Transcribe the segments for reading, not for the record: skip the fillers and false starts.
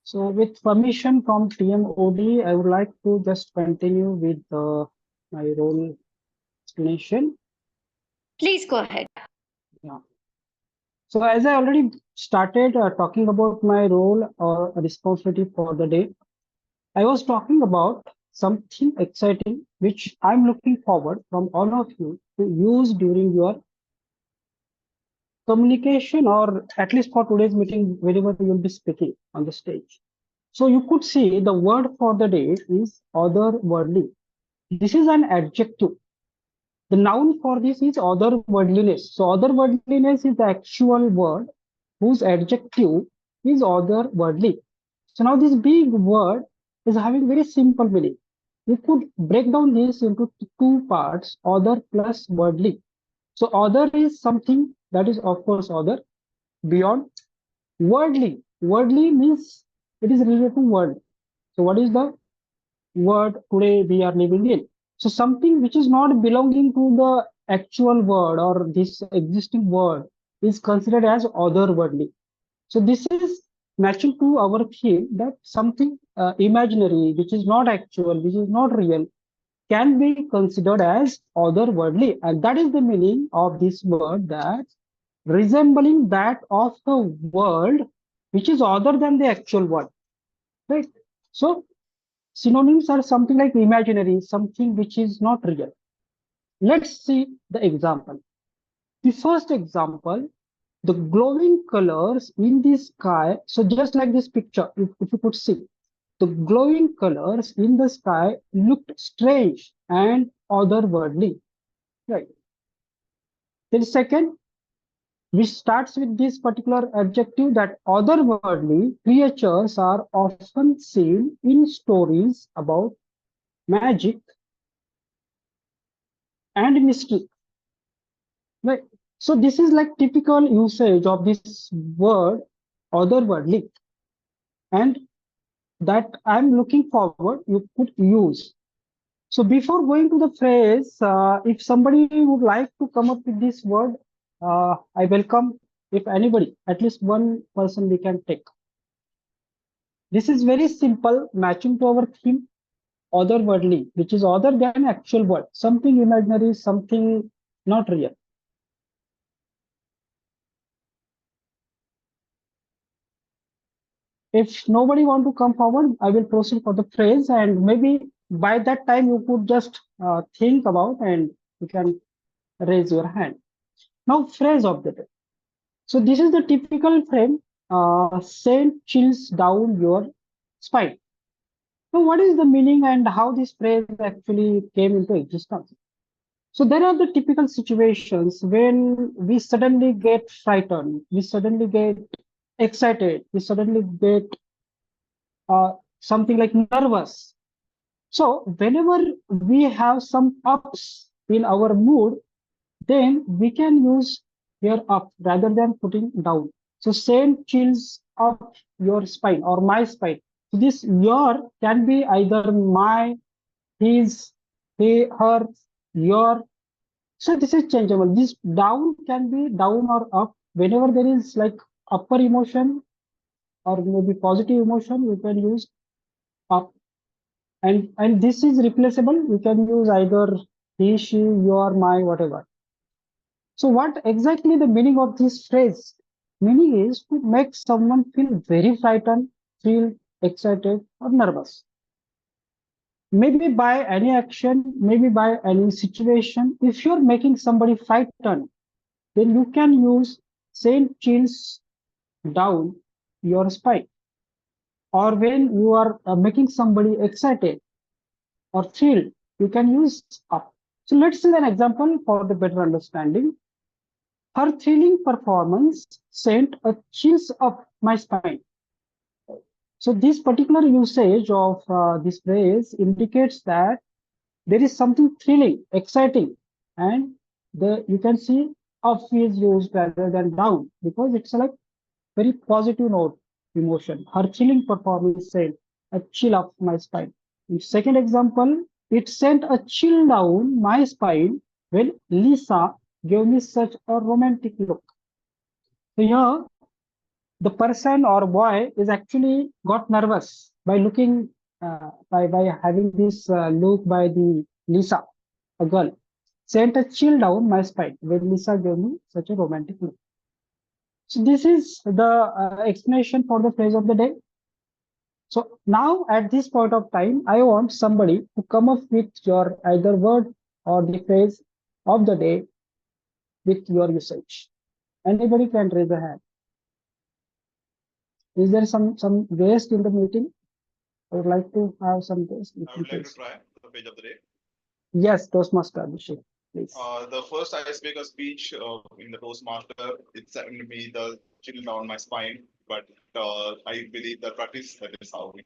So with permission from TMOD, I would like to just continue with my role explanation. Please go ahead. Yeah. So as I already started talking about my role or responsibility for the day, I was talking about something exciting which I'm looking forward from all of you to use during your communication, or at least for today's meeting, wherever you will be speaking on the stage. So you could see the word for the day is otherworldly. This is an adjective. The noun for this is otherworldliness. So otherworldliness is the actual word whose adjective is otherworldly. So now this big word is having very simple meaning. We could break down this into two parts, other plus worldly. So other is something that is of course other, beyond. Worldly. Worldly means it is related to world. So what is the world today we are living in? So something which is not belonging to the actual world or this existing world is considered as otherworldly. So this is matching to our theme that something imaginary, which is not actual, which is not real, can be considered as otherworldly. And that is the meaning of this word, that resembling that of the world which is other than the actual world. Right? So synonyms are something like imaginary, something which is not real. Let's see the example. The first example, the glowing colors in the sky. So just like this picture, if you could see, the glowing colors in the sky looked strange and otherworldly. Right. Then second, which starts with this particular adjective, that otherworldly creatures are often seen in stories about magic and mystery. Right. So this is like typical usage of this word otherworldly, and that I'm looking forward you could use. So before going to the phrase, if somebody would like to come up with this word, I welcome. If anybody, at least one person we can take. This is very simple, matching to our theme, otherworldly, which is other than actual world, something imaginary, something not real. If nobody want to come forward, I will proceed for the phrase, and maybe by that time you could just think about and you can raise your hand. Now, phrase of the day. So this is the typical frame, send chills down your spine. So what is the meaning and how this phrase actually came into existence? So there are the typical situations when we suddenly get frightened, we suddenly get excited, we suddenly get something like nervous. So whenever we have some ups in our mood, then we can use here up rather than putting down. So send chills up your spine or my spine. So this your can be either my, his, he, her, your. So this is changeable. This down can be down or up. Whenever there is like upper emotion or maybe positive emotion, you can use up. And this is replaceable. You can use either he, she, your, my, whatever. So what exactly the meaning of this phrase? Meaning is to make someone feel very frightened, feel excited or nervous. Maybe by any action, maybe by any situation. If you're making somebody frightened, then you can use send chills down your spine. Or when you are making somebody excited or thrilled, you can use up. So let's see an example for the better understanding. Her thrilling performance sent a chills up my spine. So this particular usage of this phrase indicates that there is something thrilling, exciting, and you can see up is used rather than down because it's like very positive note emotion. Her thrilling performance sent a chill up my spine. In second example, it sent a chill down my spine when Lisa gave me such a romantic look. So here, the person or boy is actually got nervous by looking by having this look by the Lisa, a girl, sent a chill down my spine when Lisa gave me such a romantic look. So this is the explanation for the phrase of the day. So now at this point of time, I want somebody to come up with your either word or the phrase of the day with your usage. Anybody can raise a hand. Is there some guest in the meeting? I would like to have some guest. I would like to try the page of the day. Yes, Toastmaster Abhishek, please. The first icebreaker speech in the Toastmaster, it sent me the chill down my spine, but I believe the practice that is how we.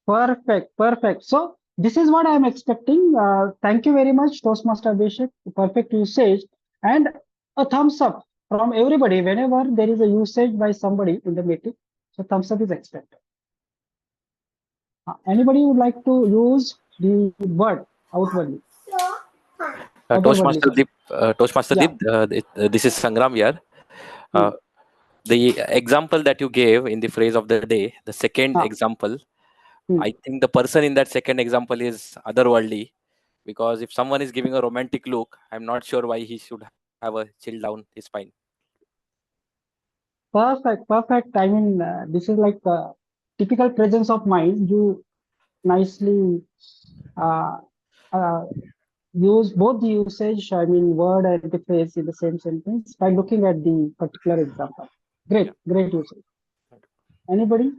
Perfect, perfect. So this is what I am expecting. Thank you very much, Toastmaster Abhishek. Perfect usage and a thumbs up from everybody whenever there is a usage by somebody in the meeting. So thumbs up is expected. Anybody would like to use the word outwardly? Toastmaster Otherwordly, Deep, Toastmaster yeah. Deep, this is Sangram here. The example that you gave in the phrase of the day, the second Ah. example, Hmm. I think the person in that second example is otherworldly, because if someone is giving a romantic look, I'm not sure why he should have a chill down his spine. Perfect, perfect. I mean, this is like a typical presence of mind. You nicely uh, uh, use both the usage, I mean, word and the phrase in the same sentence by looking at the particular example. Great, Yeah. great usage. Anybody?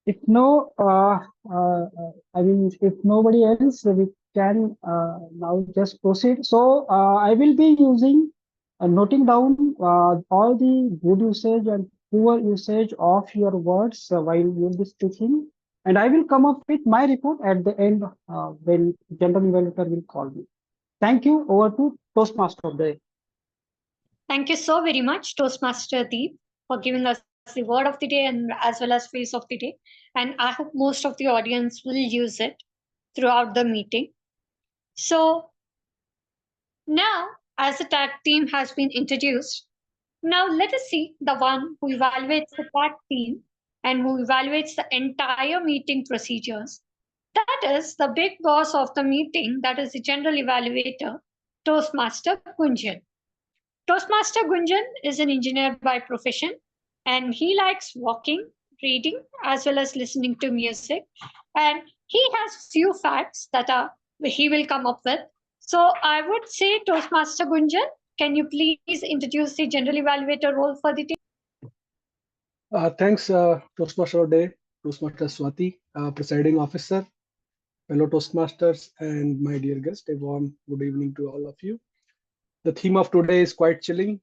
If no, I mean, if nobody else, we can now just proceed. So I will be using, noting down all the good usage and poor usage of your words while you will be speaking. And I will come up with my report at the end when general evaluator will call me. Thank you. Over to Toastmaster of the day. Thank you so very much, Toastmaster Deep, for giving us the word of the day and as well as phrase of the day. And I hope most of the audience will use it throughout the meeting. So now, as the tag team has been introduced, now let us see the one who evaluates the tag team and who evaluates the entire meeting procedures. That is the big boss of the meeting, that is the general evaluator, Toastmaster Gunjan. Toastmaster Gunjan is an engineer by profession and he likes walking, reading, as well as listening to music. And he has few facts that are he will come up with. So I would say, Toastmaster Gunjan, can you please introduce the general evaluator role for the team? Thanks, Toastmaster Day, Toastmaster Swathi, presiding officer, fellow Toastmasters, and my dear guest. A warm good evening to all of you. The theme of today is quite chilling,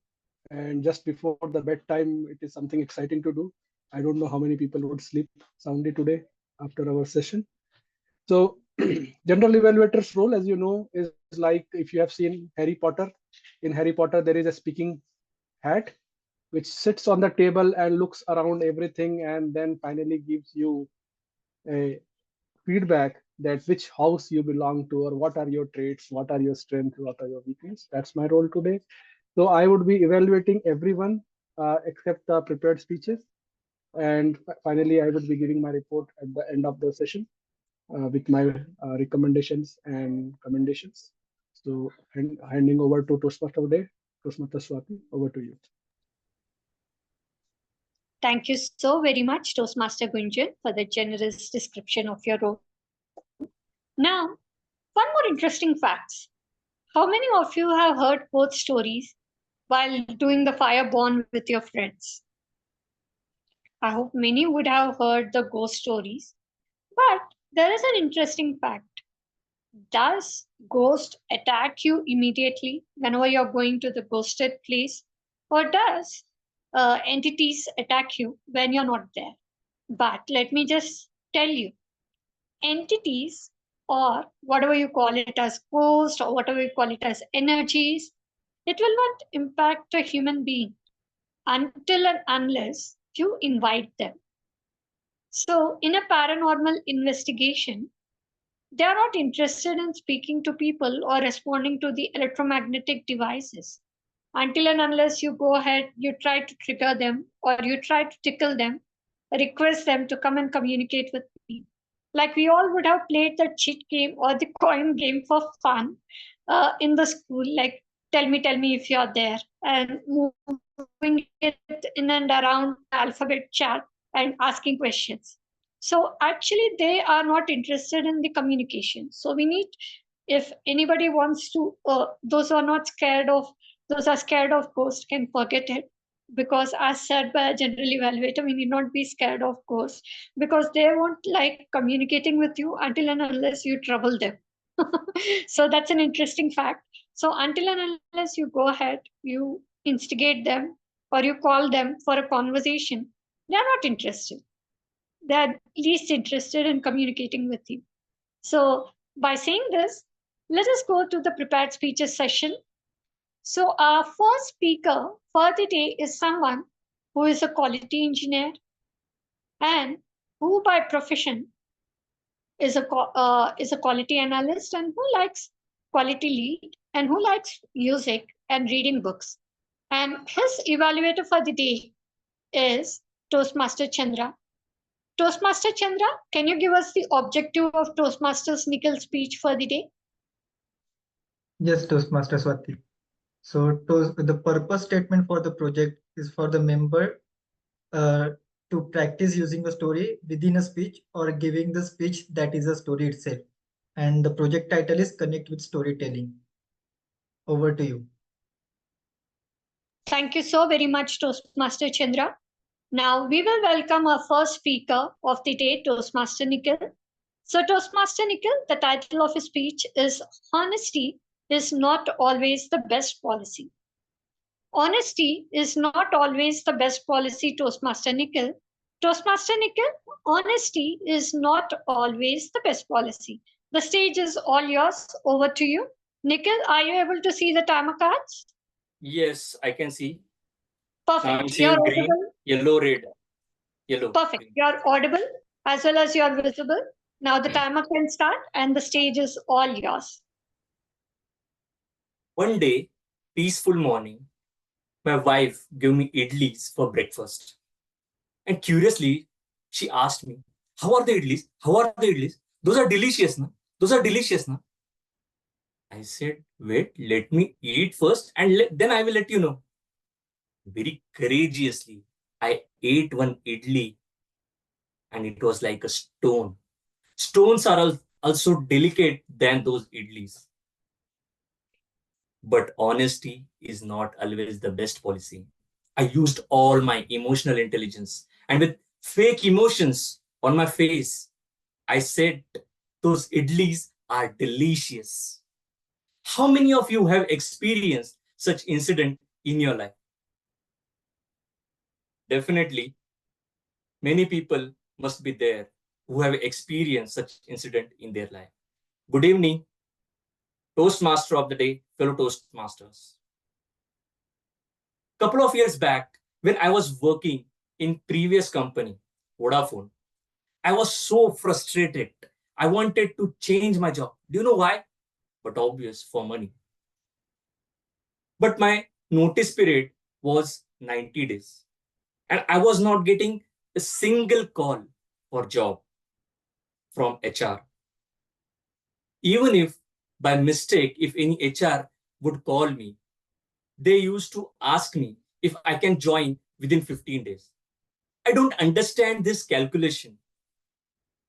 and just before the bedtime, it is something exciting to do. I don't know how many people would sleep soundly today after our session. So, general evaluator's role, as you know, is like if you have seen Harry Potter. In Harry Potter, there is a speaking hat which sits on the table and looks around everything and then finally gives you a feedback that which house you belong to or what are your traits, what are your strengths, what are your weaknesses. That's my role today. So I would be evaluating everyone except the prepared speeches. And finally, I would be giving my report at the end of the session with my recommendations and commendations. So handing over to Toastmaster Day, Toastmaster Swathi, over to you. Thank you so very much, Toastmaster Gunjan, for the generous description of your role. Now, one more interesting fact. How many of you have heard both stories while doing the fireborn with your friends? I hope many would have heard the ghost stories. But there is an interesting fact. Does ghost attack you immediately whenever you're going to the ghosted place? Or does entities attack you when you're not there? But let me just tell you, entities or whatever you call it as ghost or whatever you call it as energies, it will not impact a human being until and unless you invite them. So, in a paranormal investigation, they are not interested in speaking to people or responding to the electromagnetic devices until and unless you go ahead, you try to trigger them or you try to tickle them, request them to come and communicate with me. Like we all would have played the cheat game or the coin game for fun in the school, like tell me if you're there, and moving it in and around the alphabet chart and asking questions. So actually, they are not interested in the communication. So we need, if anybody wants to, those who are not scared of, those are scared of ghost can forget it, because as said by a general evaluator, we need not be scared of ghosts because they won't like communicating with you until and unless you trouble them. So that's an interesting fact. So until and unless you go ahead, you instigate them or you call them for a conversation, they are not interested. They are least interested in communicating with you. So by saying this, let us go to the prepared speeches session. So our first speaker for the day is someone who is a quality engineer and who by profession is a quality analyst and who likes quality lead and who likes music and reading books. And his evaluator for the day is Toastmaster Chandra. Toastmaster Chandra, can you give us the objective of Toastmasters Nikhil's speech for the day? Yes, Toastmaster Swathi. So the purpose statement for the project is for the member to practice using a story within a speech or giving the speech that is a story itself. And the project title is Connect with Storytelling. Over to you. Thank you so very much, Toastmaster Chandra. Now we will welcome our first speaker of the day, Toastmaster Nikhil. So Toastmaster Nikhil, the title of his speech is Honesty is not always the best policy. Honesty is not always the best policy, Toastmaster Nikhil. Toastmaster Nikhil, honesty is not always the best policy. The stage is all yours. Over to you. Nikhil, are you able to see the timer cards? Yes, I can see. Perfect. I'm seeing You're green, audible. yellow, red. Yellow. Perfect. Green. You're audible as well as you're visible. Now the timer can start and the stage is all yours. One day, peaceful morning, my wife gave me idlis for breakfast. And curiously, she asked me, how are the idlis? How are the idlis? Those are delicious, na? Those are delicious, na? I said, wait, let me eat first and then I will let you know. Very courageously, I ate one idli and it was like a stone. Stones are also delicate than those idlis. But honesty is not always the best policy. I used all my emotional intelligence and with fake emotions on my face, I said those idlis are delicious. How many of you have experienced such incident in your life? Definitely, many people must be there who have experienced such incident in their life. Good evening, Toastmaster of the day, fellow Toastmasters. Couple of years back, when I was working in previous company, Vodafone, I was so frustrated. I wanted to change my job. Do you know why? But obvious, for money. But my notice period was 90 days. And I was not getting a single call for job from HR. Even if by mistake, if any HR would call me, they used to ask me if I can join within 15 days. I don't understand this calculation.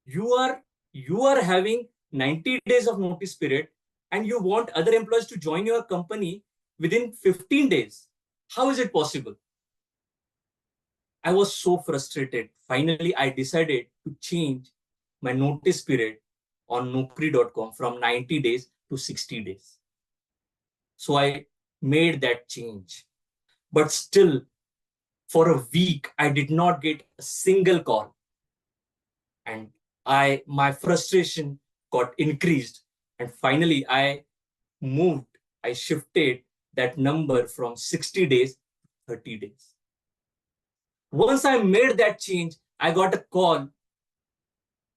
You are having 90 days of notice period and you want other employees to join your company within 15 days. How is it possible? I was so frustrated. Finally, I decided to change my notice period on Naukri.com from 90 days to 60 days. So I made that change. But still, for a week, I did not get a single call. And my frustration got increased. And finally, I shifted that number from 60 days to 30 days. Once I made that change, I got a call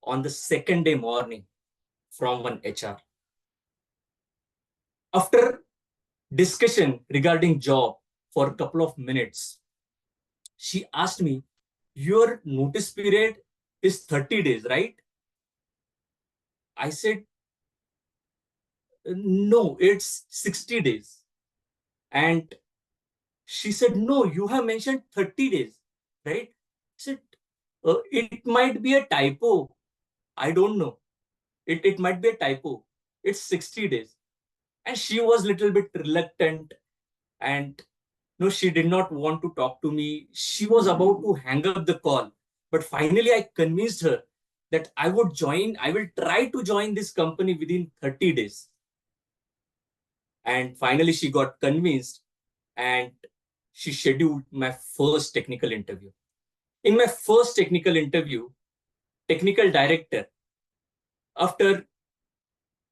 on the second day morning from one HR. After discussion regarding job, for a couple of minutes. She asked me, your notice period is 30 days, right? I said, no, it's 60 days. And she said, no, you have mentioned 30 days, right? I said, it might be a typo. I don't know. It might be a typo. It's 60 days. And she was a little bit reluctant, and no, she did not want to talk to me. She was about to hang up the call. But finally, I convinced her that I will try to join this company within 30 days. And finally, she got convinced, and she scheduled my first technical interview. In my first technical interview, technical director, after a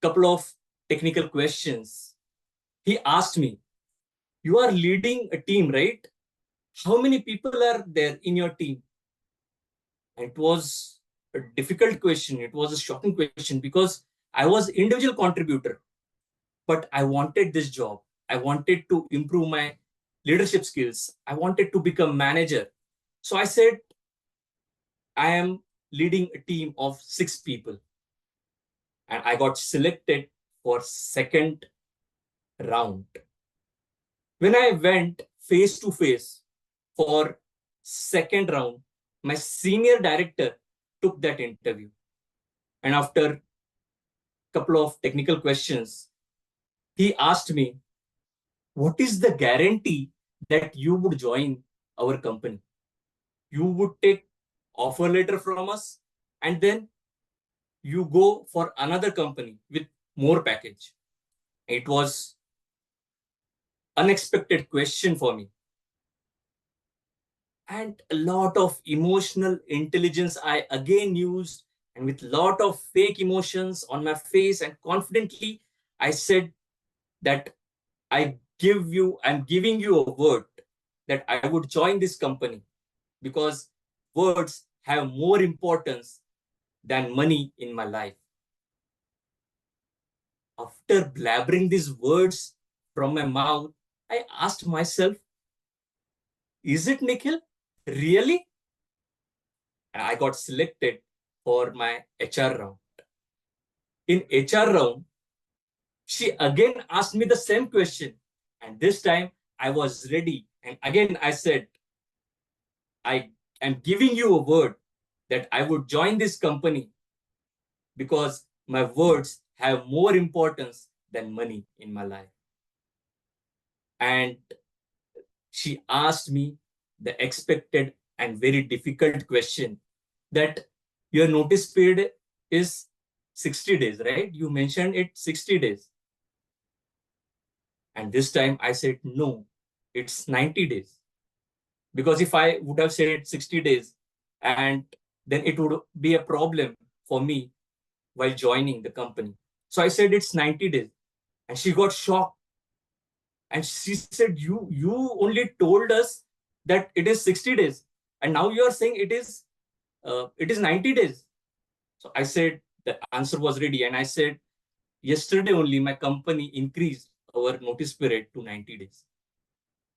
couple of technical questions, he asked me, you are leading a team, right? How many people are there in your team? And it was a difficult question. It was a shocking question because I was individual contributor, but I wanted this job. I wanted to improve my leadership skills. I wanted to become manager. So I said, I am leading a team of 6 people. And I got selected for second round. When I went face to face for second round, my senior director took that interview. And after a couple of technical questions, he asked me, what is the guarantee that you would join our company? You would take offer letter from us, and then you go for another company with more package. It was unexpected question for me. And a lot of emotional intelligence I again used, and with a lot of fake emotions on my face, and confidently I said that I'm giving you a word that I would join this company because words have more importance than money in my life. After blabbering these words from my mouth, I asked myself, is it Nikhil? Really? And I got selected for my HR round. In HR round, she again asked me the same question. And this time I was ready. And again I said, I am giving you a word that I would join this company because my words have more importance than money in my life. And she asked me the expected and very difficult question that your notice period is 60 days, right? You mentioned it 60 days. And this time I said, no, it's 90 days. Because if I would have said 60 days, and then it would be a problem for me while joining the company. So I said, it's 90 days. And she got shocked. And she said, you only told us that it is 60 days. And now you are saying it is 90 days. So I said, the answer was ready. And I said, yesterday only my company increased our notice period to 90 days.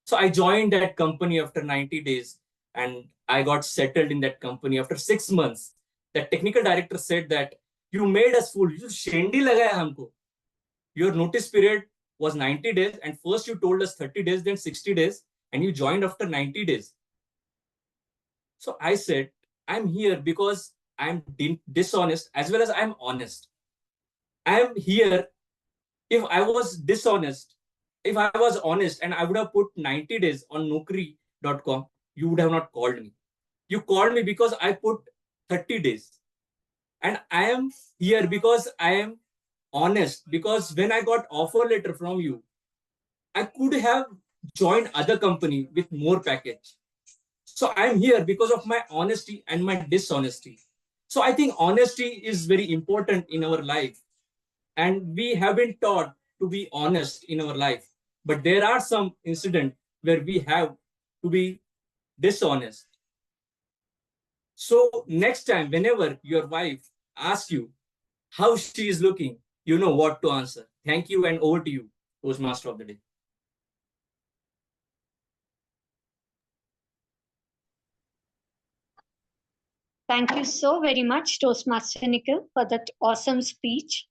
So I joined that company after 90 days, and I got settled in that company after 6 months. The technical director said that you made us fool. You shendi lagaya humko. Your notice period was 90 days, and first you told us 30 days, then 60 days, and you joined after 90 days. So I said, I'm here because I'm dishonest as well as I'm honest. I'm here. If I was dishonest, if I was honest and I would have put 90 days on Naukri.com, you would have not called me. You called me because I put 30 days. And I am here because I am honest. Because when I got offer letter from you, I could have joined other company with more package. So I am here because of my honesty and my dishonesty. So I think honesty is very important in our life. And we have been taught to be honest in our life. But there are some incidents where we have to be dishonest. So next time, whenever your wife asks you how she is looking, you know what to answer. Thank you, and over to you, Toastmaster of the Day. Thank you so very much, Toastmaster Nikhil, for that awesome speech.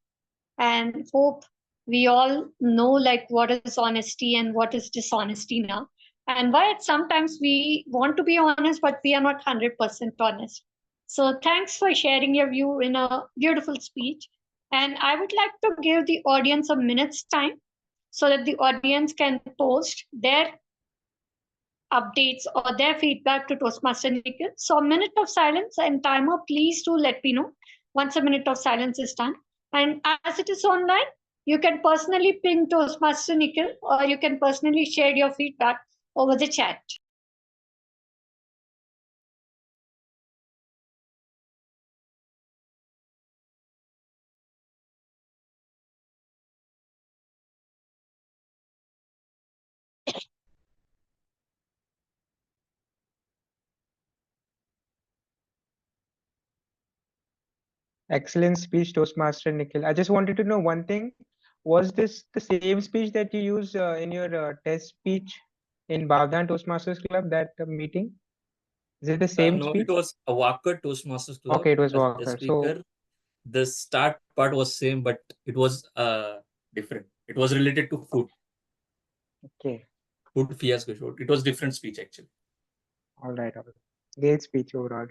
And hope we all know like what is honesty and what is dishonesty now. And why sometimes we want to be honest, but we are not 100% honest. So thanks for sharing your view in a beautiful speech. And I would like to give the audience a minute's time so that the audience can post their updates or their feedback to Toastmaster Nikhil. So, a minute of silence and timer, please do let me know once a minute of silence is done. And as it is online, you can personally ping Toastmaster Nikhil or you can personally share your feedback over the chat. Excellent speech, Toastmaster Nikhil. I just wanted to know one thing. Was this the same speech that you used in your test speech in Bavdan Toastmasters Club, that meeting? Is it the same No, speech? it was a Walker Toastmasters Club. Okay, it was as the Walker. speaker. So The start part was same, but it was different. It was related to food. okay, Food fiasco. It was different speech actually. all right, all right. Great speech overall.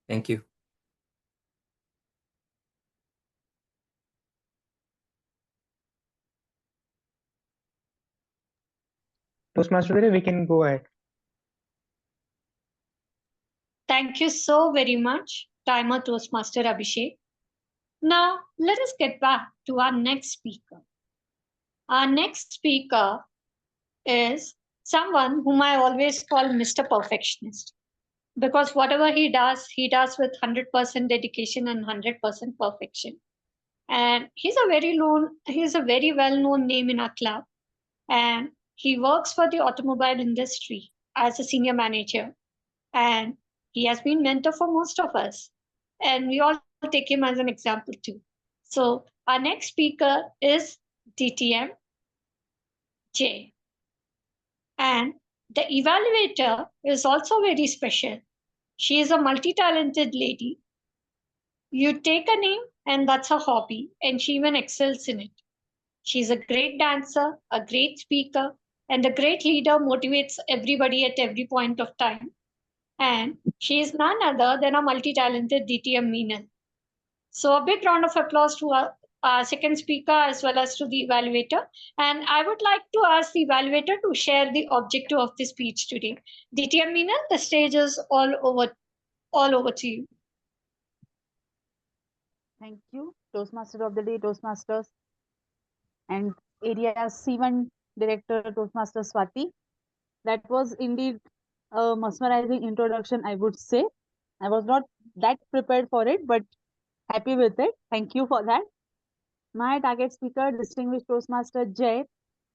Thank you. Toastmaster today, we can go ahead. Thank you so very much, Timer Toastmaster Abhishek. Now, let us get back to our next speaker. Our next speaker is someone whom I always call Mr. Perfectionist because whatever he does with 100% dedication and 100% perfection. And he's a very well-known name in our club, and he works for the automobile industry as a senior manager, and he has been mentor for most of us, and we all take him as an example too. So our next speaker is DTM J. And the evaluator is also very special. She is a multi-talented lady. You take a name and that's her hobby, and she even excels in it. She's a great dancer, a great speaker, and a great leader, motivates everybody at every point of time. And she is none other than a multi-talented DTM Meenal. So a big round of applause to our second speaker as well as to the evaluator. And I would like to ask the evaluator to share the objective of the speech today. DTM Meenal, the stage is all over to you. Thank you, Toastmaster of the Day, Toastmasters, and Area C1 Director, Toastmaster Swathi. That was indeed a mesmerizing introduction, I would say. I was not that prepared for it, but happy with it. Thank you for that. My target speaker, distinguished Toastmaster Jay,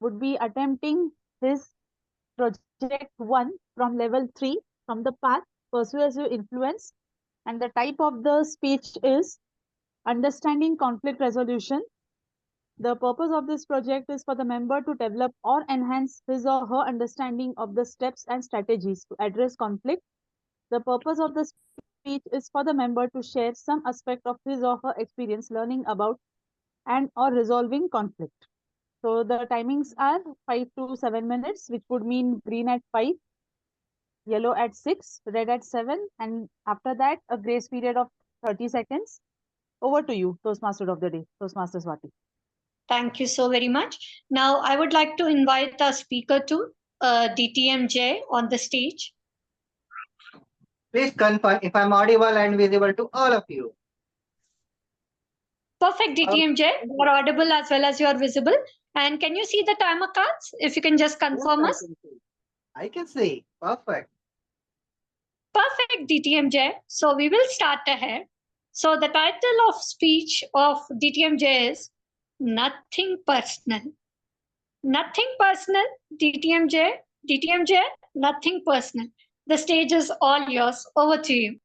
would be attempting his project 1 from level 3 from the path persuasive influence. And the type of the speech is understanding conflict resolution. The purpose of this project is for the member to develop or enhance his or her understanding of the steps and strategies to address conflict. The purpose of the speech is for the member to share some aspect of his or her experience learning about and or resolving conflict. So the timings are 5 to 7 minutes, which would mean green at 5, yellow at 6, red at 7, and after that a grace period of 30 seconds. Over to you, Toastmaster of the Day, Toastmaster Swathi. Thank you so very much. Now, I would like to invite our speaker to DTMJ on the stage. Please confirm if I'm audible and visible to all of you. Perfect, DTMJ. You are audible as well as you are visible. And can you see the timer cards? If you can just confirm Yes, us. I can see. Perfect. Perfect, DTMJ. So we will start ahead. So the title of speech of DTMJ is Nothing Personal. Nothing personal, DTMJ. DTMJ, nothing personal. The stage is all yours. Over to you.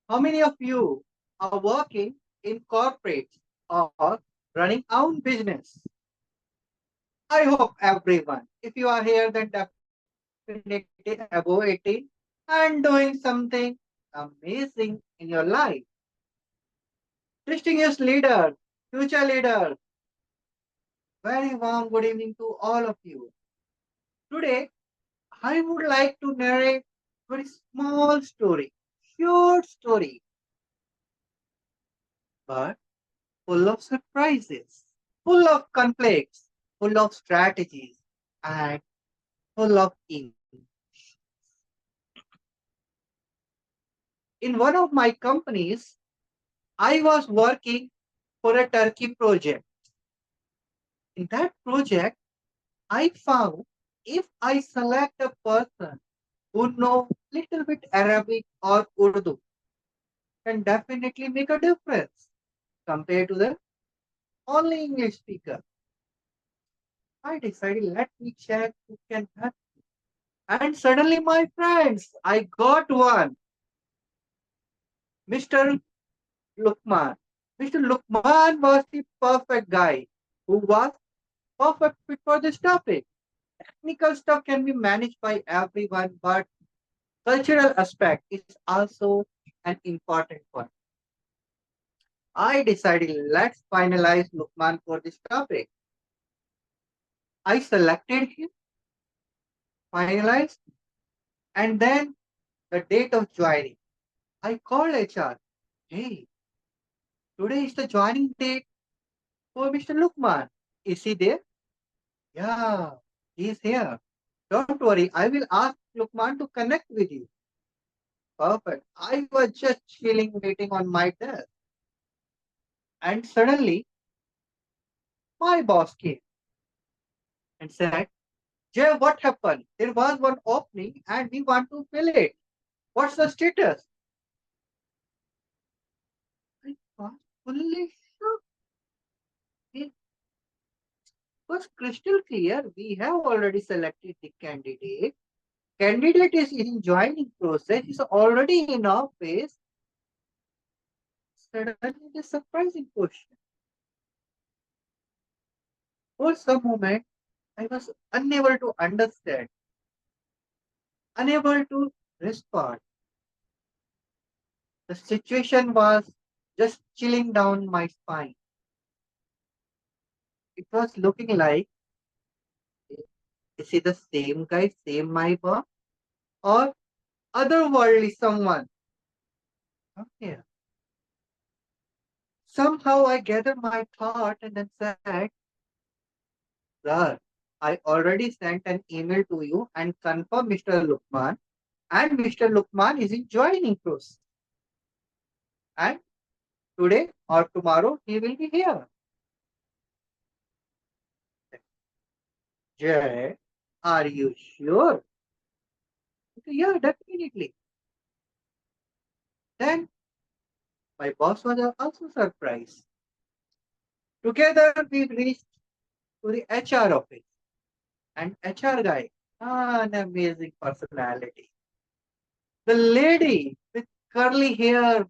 How many of you are working in corporates or running own business. I hope everyone, if you are here, then definitely above 18 and doing something amazing in your life. Distinguished leader, future leader, very warm good evening to all of you. Today, I would like to narrate a very small story, short story, but full of surprises, full of conflicts, full of strategies, and full of ink. In one of my companies, I was working for a Turkey project. In that project, I found if I select a person who know little bit Arabic or Urdu, can definitely make a difference compared to the only English speaker. I decided let me check who can help. And suddenly, my friends, I got one, Mr. Lukman. Mr. Lukman was the perfect guy who was perfect fit for this topic. Technical stuff can be managed by everyone, but cultural aspect is also an important one. I decided let's finalize Lukman for this topic. I selected him, finalized, and then the date of joining. I called HR. Hey, today is the joining date for Mr. Lukman. Is he there? Yeah, he's here. Don't worry, I will ask Lukman to connect with you. Perfect. I was just chilling, waiting on my desk. And suddenly, my boss came and said, Jay, what happened? There was one opening and we want to fill it. What's the status? I was fully shocked. It was crystal clear. We have already selected the candidate. Candidate is in joining process, is already in office. Suddenly, the surprising question. For some moment, I was unable to understand, unable to respond. The situation was just chilling down my spine. It was looking like, is he the same guy, same my boss, or otherworldly someone? Okay. Somehow I gathered my thought and then said, Sir, I already sent an email to you and confirmed Mr. Lukman, and Mr. Lukman is in joining process. And today or tomorrow he will be here. Jay, are you sure? Yeah, definitely. Then my boss was also surprised. Together we reached to the HR office. And HR guy, an amazing personality. The lady with curly hair,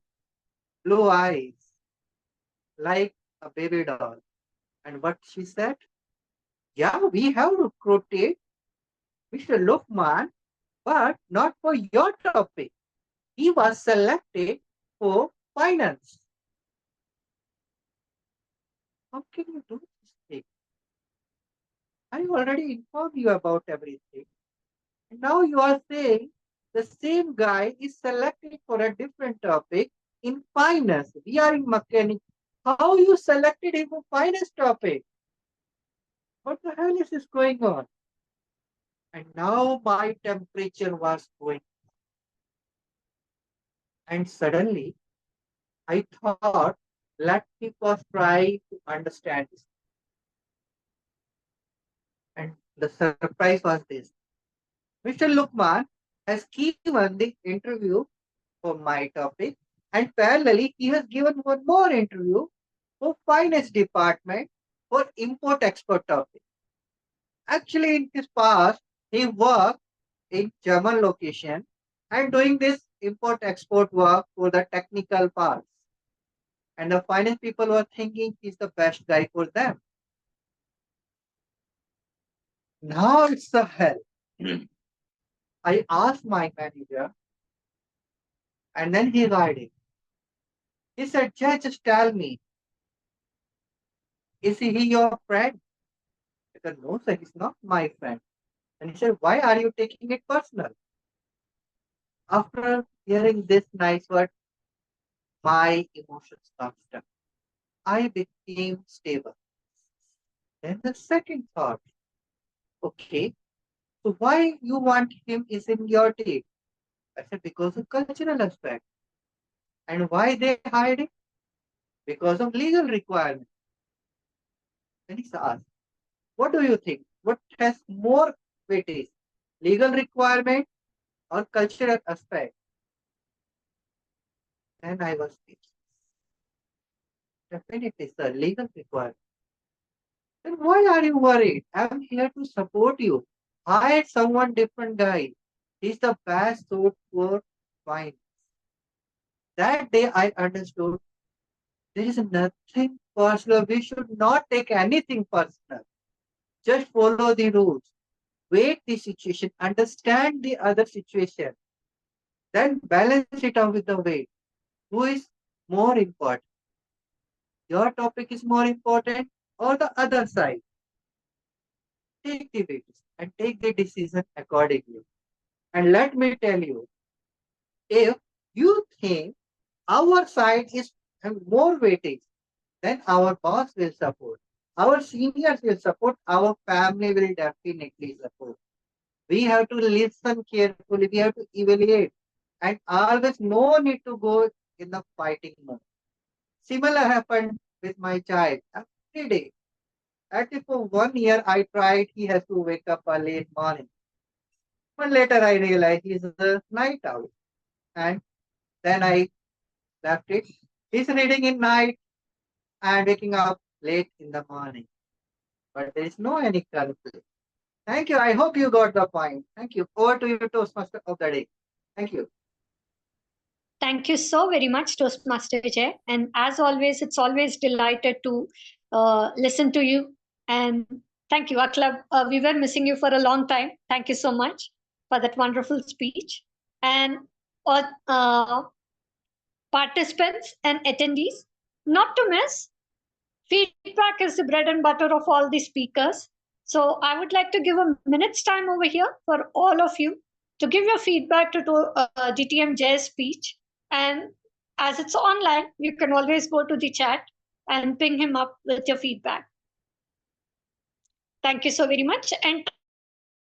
blue eyes, like a baby doll. And what she said? Yeah, we have recruited Mr. Lukman, but not for your topic. He was selected for finance. How can you do this thing? I already informed you about everything. And now you are saying the same guy is selected for a different topic in finance. We are in mechanics. How you selected him for finance topic? What the hell is this going on? And now my temperature was going. And suddenly I thought, let me first try to understand this. And the surprise was this. Mr. Lukman has given the interview for my topic, and parallelly, he has given one more interview for finance department for import-export topic. Actually, in his past, he worked in German location and doing this import-export work for the technical parts. and the finance people were thinking he's the best guy for them. Now it's the hell. I asked my manager, and then he lied it. He said, just tell me, is he your friend? I said, no, sir, he's not my friend. And he said, why are you taking it personal? After hearing this nice word, my emotions calmed down. I became stable. Then the second thought, okay, so why you want him is in your team? I said, because of cultural aspect. And why they hide it? Because of legal requirement. Then he asked, what do you think? What has more weightage? Legal requirement or cultural aspect? And I was speechless. Definitely, sir, legal requirement. Then why are you worried? I'm here to support you. Hire someone different guy. He's the best suit for fine. That day I understood there is nothing personal. We should not take anything personal. Just follow the rules. Wait the situation, understand the other situation. Then balance it out with the weight. Who is more important? Your topic is more important or the other side? Take the weight and take the decision accordingly. And let me tell you, if you think our side is more weightage, then our boss will support. Our seniors will support. Our family will definitely support. We have to listen carefully. We have to evaluate. And always no need to go in the fighting mode. Similar happened with my child every day. Actually, for 1 year, I tried. He has to wake up early in morning. But later I realized he's a night owl. And then I left it. He's reading in night and waking up late in the morning. But there is no any conflict. Thank you. I hope you got the point. Thank you. Over to you, Toastmaster of the day. Thank you. Thank you so very much, Toastmaster Jay. And as always, it's always delighted to listen to you. And thank you, Aklab. We were missing you for a long time. Thank you so much for that wonderful speech. And participants and attendees, not to miss, feedback is the bread and butter of all the speakers. So I would like to give a minute's time over here for all of you to give your feedback to DTM Jay's speech. And as it's online, you can always go to the chat and ping him up with your feedback. Thank you so very much. And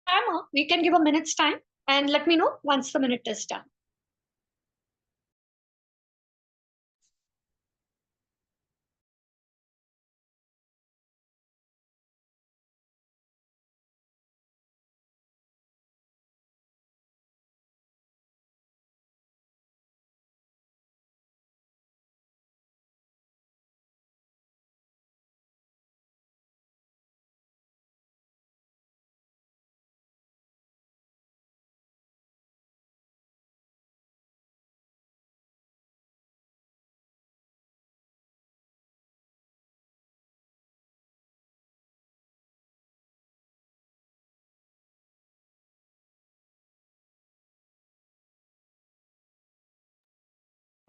timer, we can give a minute's time and let me know once the minute is done.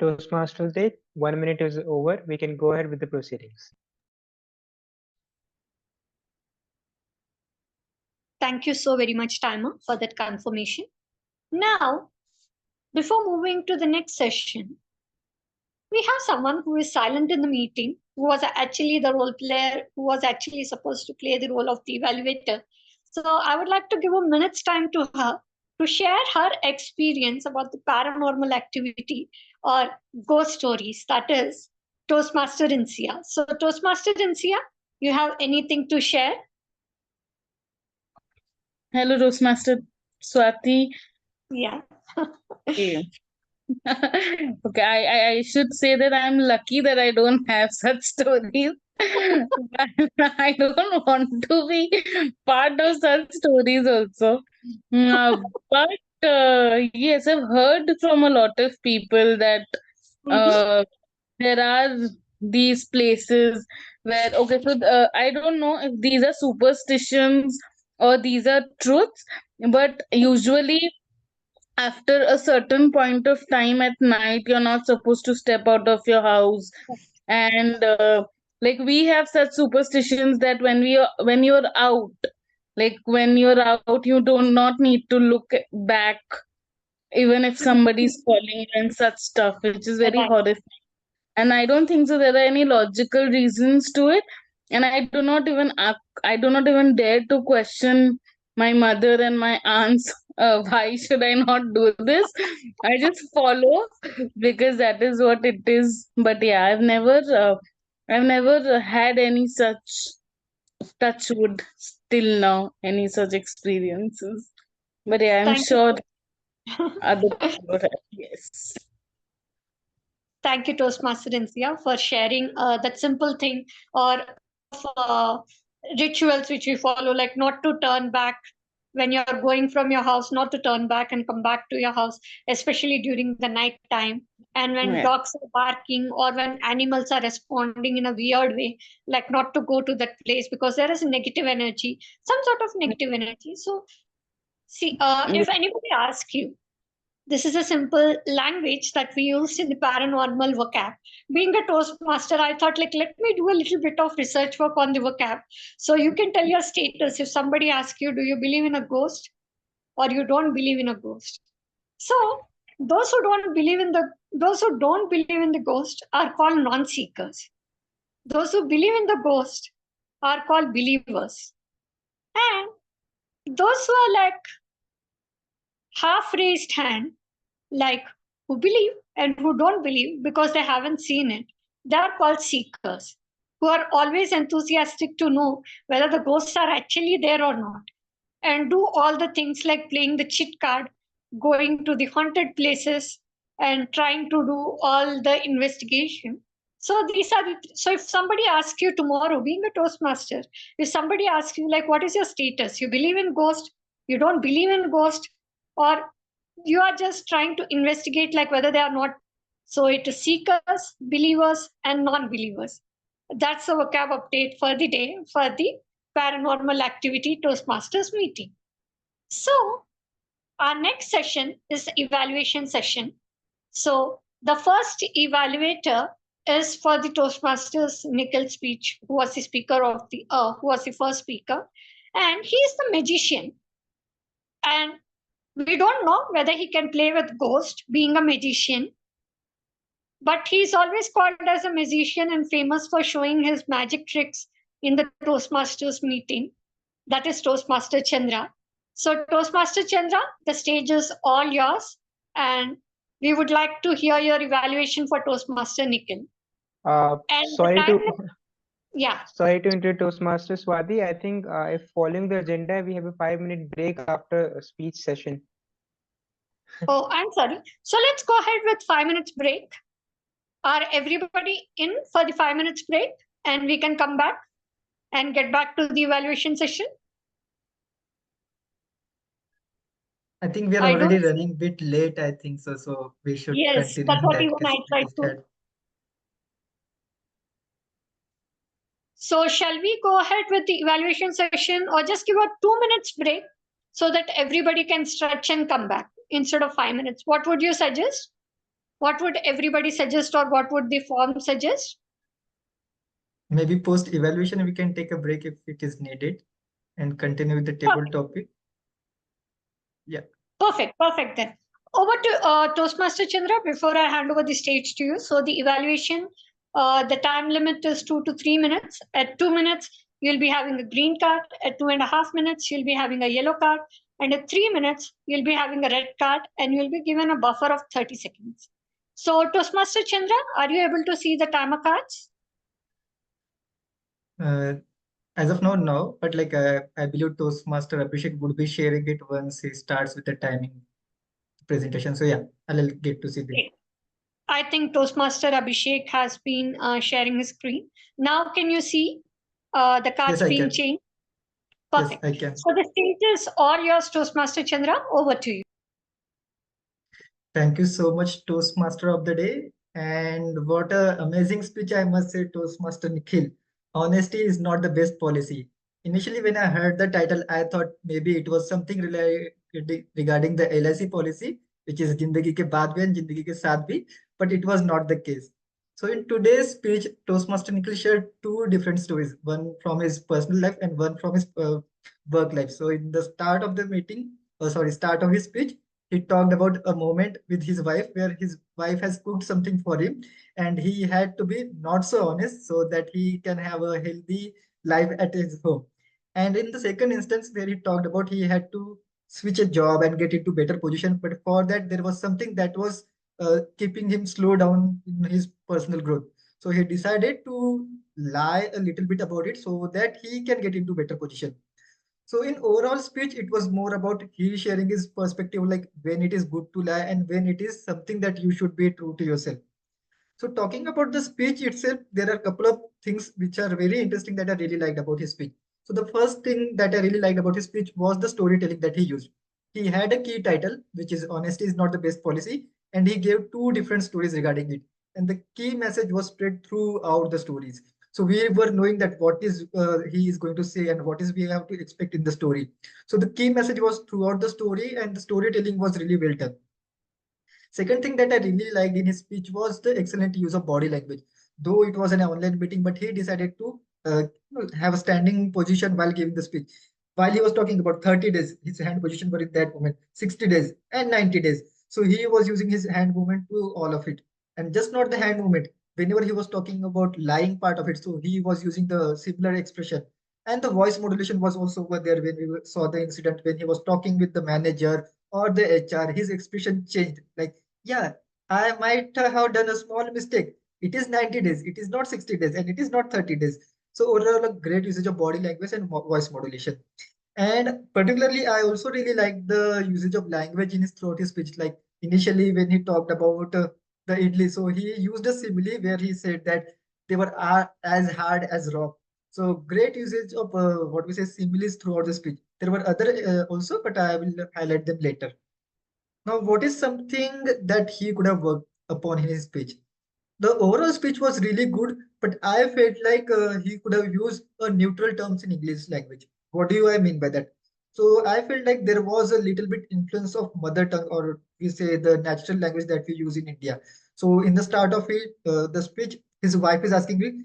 Toastmasters Day, 1 minute is over. We can go ahead with the proceedings. Thank you so very much, Timer, for that confirmation. Now, before moving to the next session, we have someone who is silent in the meeting, who was actually the role player, who was actually supposed to play the role of the evaluator. So I would like to give a minute's time to her to share her experience about the paranormal activity or ghost stories, that is Toastmaster Insia. So Toastmaster Insia, you have anything to share? Hello, Toastmaster Swathi. Yeah. Okay. Okay, I should say that I'm lucky that I don't have such stories. I don't want to be part of such stories also. But yes, I've heard from a lot of people that there are these places where, okay, so I don't know if these are superstitions or these are truths, but usually after a certain point of time at night, you're not supposed to step out of your house. And like we have such superstitions that when you're out, like when you're out, you do not need to look back, even if somebody's calling you and such stuff, which is very Right. horrific. And I don't think so there are any logical reasons to it. And I do not even dare to question my mother and my aunts. Why should I not do this? I just follow because that is what it is. But yeah, I've never had any such, touch wood, till now, any such experiences. But yeah, I'm Thank you. sure other people would have. Yes. Thank you, Toastmaster Insia, for sharing that simple thing or rituals which we follow, like not to turn back when you're going from your house, not to turn back and come back to your house, especially during the night time. And when Yeah. dogs are barking or when animals are responding in a weird way, like not to go to that place because there is negative energy, some sort of negative energy. So, see, if anybody asks you, this is a simple language that we use in the paranormal vocab. Being a Toastmaster, I thought, like, let me do a little bit of research work on the vocab. So you can tell your status. If somebody asks you, do you believe in a ghost or you don't believe in a ghost? So those who don't believe in the ghost are called non-seekers. Those who believe in the ghost are called believers. And those who are like half raised hand, like who believe and who don't believe because they haven't seen it, they are called seekers, who are always enthusiastic to know whether the ghosts are actually there or not, and do all the things like playing the chit card, going to the haunted places, and trying to do all the investigation. So so if somebody asks you tomorrow, being a Toastmaster, if somebody asks you like, what is your status? You believe in ghost? You don't believe in ghost? Or you are just trying to investigate like whether they are not. So it is seekers, believers, and non-believers. That's the vocab update for the day for the paranormal activity Toastmasters meeting. So our next session is the evaluation session. So the first evaluator is for the Toastmasters Nikhil speech, who was the speaker of the who was the first speaker, and he is the magician. And we don't know whether he can play with ghost, being a magician, but he's always called as a magician and famous for showing his magic tricks in the Toastmasters meeting. That is Toastmaster Chandra. So Toastmaster Chandra, the stage is all yours, and we would like to hear your evaluation for Toastmaster Nikhil. And Sorry to yeah. Sorry to interrupt, Toastmaster Swathi. I think if following the agenda, we have a 5-minute break after a speech session. Oh, I'm sorry. So let's go ahead with 5 minutes break. Are everybody in for the 5 minutes break? And we can come back and get back to the evaluation session. I think we are already running a bit late, I think so. So we should continue. That's in what that even case. I tried to. So shall we go ahead with the evaluation session or just give a 2 minutes break so that everybody can stretch and come back instead of 5 minutes? What would you suggest? What would everybody suggest or what would the form suggest? Maybe post evaluation, we can take a break if it is needed and continue with the table topic. Yeah. Perfect then. Over to Toastmaster Chandra before I hand over the stage to you. So the evaluation, the time limit is 2 to 3 minutes. At 2 minutes, you'll be having a green card. At 2.5 minutes, you'll be having a yellow card. And at 3 minutes, you'll be having a red card and you'll be given a buffer of 30 seconds. So Toastmaster Chandra, are you able to see the timer cards? As of now, no, but like I believe Toastmaster Abhishek would be sharing it once he starts with the timing presentation. So yeah, I'll get to see this. Okay. I think Toastmaster Abhishek has been sharing his screen. Now can you see the cards being changed? Perfect. Yes, I can. So the stage is all yours, Toastmaster Chandra. Over to you. Thank you so much, Toastmaster of the day. And what a amazing speech, I must say, Toastmaster Nikhil. Honesty is not the best policy. Initially, when I heard the title, I thought maybe it was something regarding the LIC policy, which is Jindagi ke baad bhi and Jindagi ke saath bhi, but it was not the case. So in today's speech, Toastmaster Nikhil shared two different stories, one from his personal life and one from his work life. So in the start of the meeting, start of his speech, he talked about a moment with his wife where his wife has cooked something for him and he had to be not so honest so that he can have a healthy life at his home. And in the second instance where he talked about he had to switch a job and get into better position, but for that there was something that was keeping him slow down in his personal growth. So he decided to lie a little bit about it so that he can get into better position. So in overall speech, it was more about he sharing his perspective, like when it is good to lie and when it is something that you should be true to yourself. So talking about the speech itself, there are a couple of things which are very interesting that I really liked about his speech. So the first thing that I really liked about his speech was the storytelling that he used. He had a key title, which is honesty is not the best policy, and he gave two different stories regarding it. And the key message was spread throughout the stories. So we were knowing that what is he is going to say and what is we have to expect in the story. So the key message was throughout the story, and the storytelling was really well done. Second thing that I really liked in his speech was the excellent use of body language. Though it was an online meeting, but he decided to have a standing position while giving the speech. While he was talking about 30 days, his hand position were in that moment, 60 days and 90 days. So he was using his hand movement to all of it. And just not the hand movement. Whenever he was talking about lying part of it, so he was using the similar expression. And the voice modulation was also over there when we saw the incident when he was talking with the manager or the HR, his expression changed. Like, yeah, I might have done a small mistake. It is 90 days, it is not 60 days, and it is not 30 days. So overall, a great usage of body language and voice modulation. And particularly, I also really like the usage of language in his throughout his speech. Like initially, when he talked about the idli, so he used a simile where he said that they were as hard as rock. So great usage of what we say similes throughout the speech. There were other also, but I will highlight them later. Now, what is something that he could have worked upon in his speech? The overall speech was really good, but I felt like he could have used a neutral terms in English language. What do I mean by that? So I felt like there was a little bit influence of mother tongue, or we say the natural language that we use in India. So in the start of it, the speech, his wife is asking me,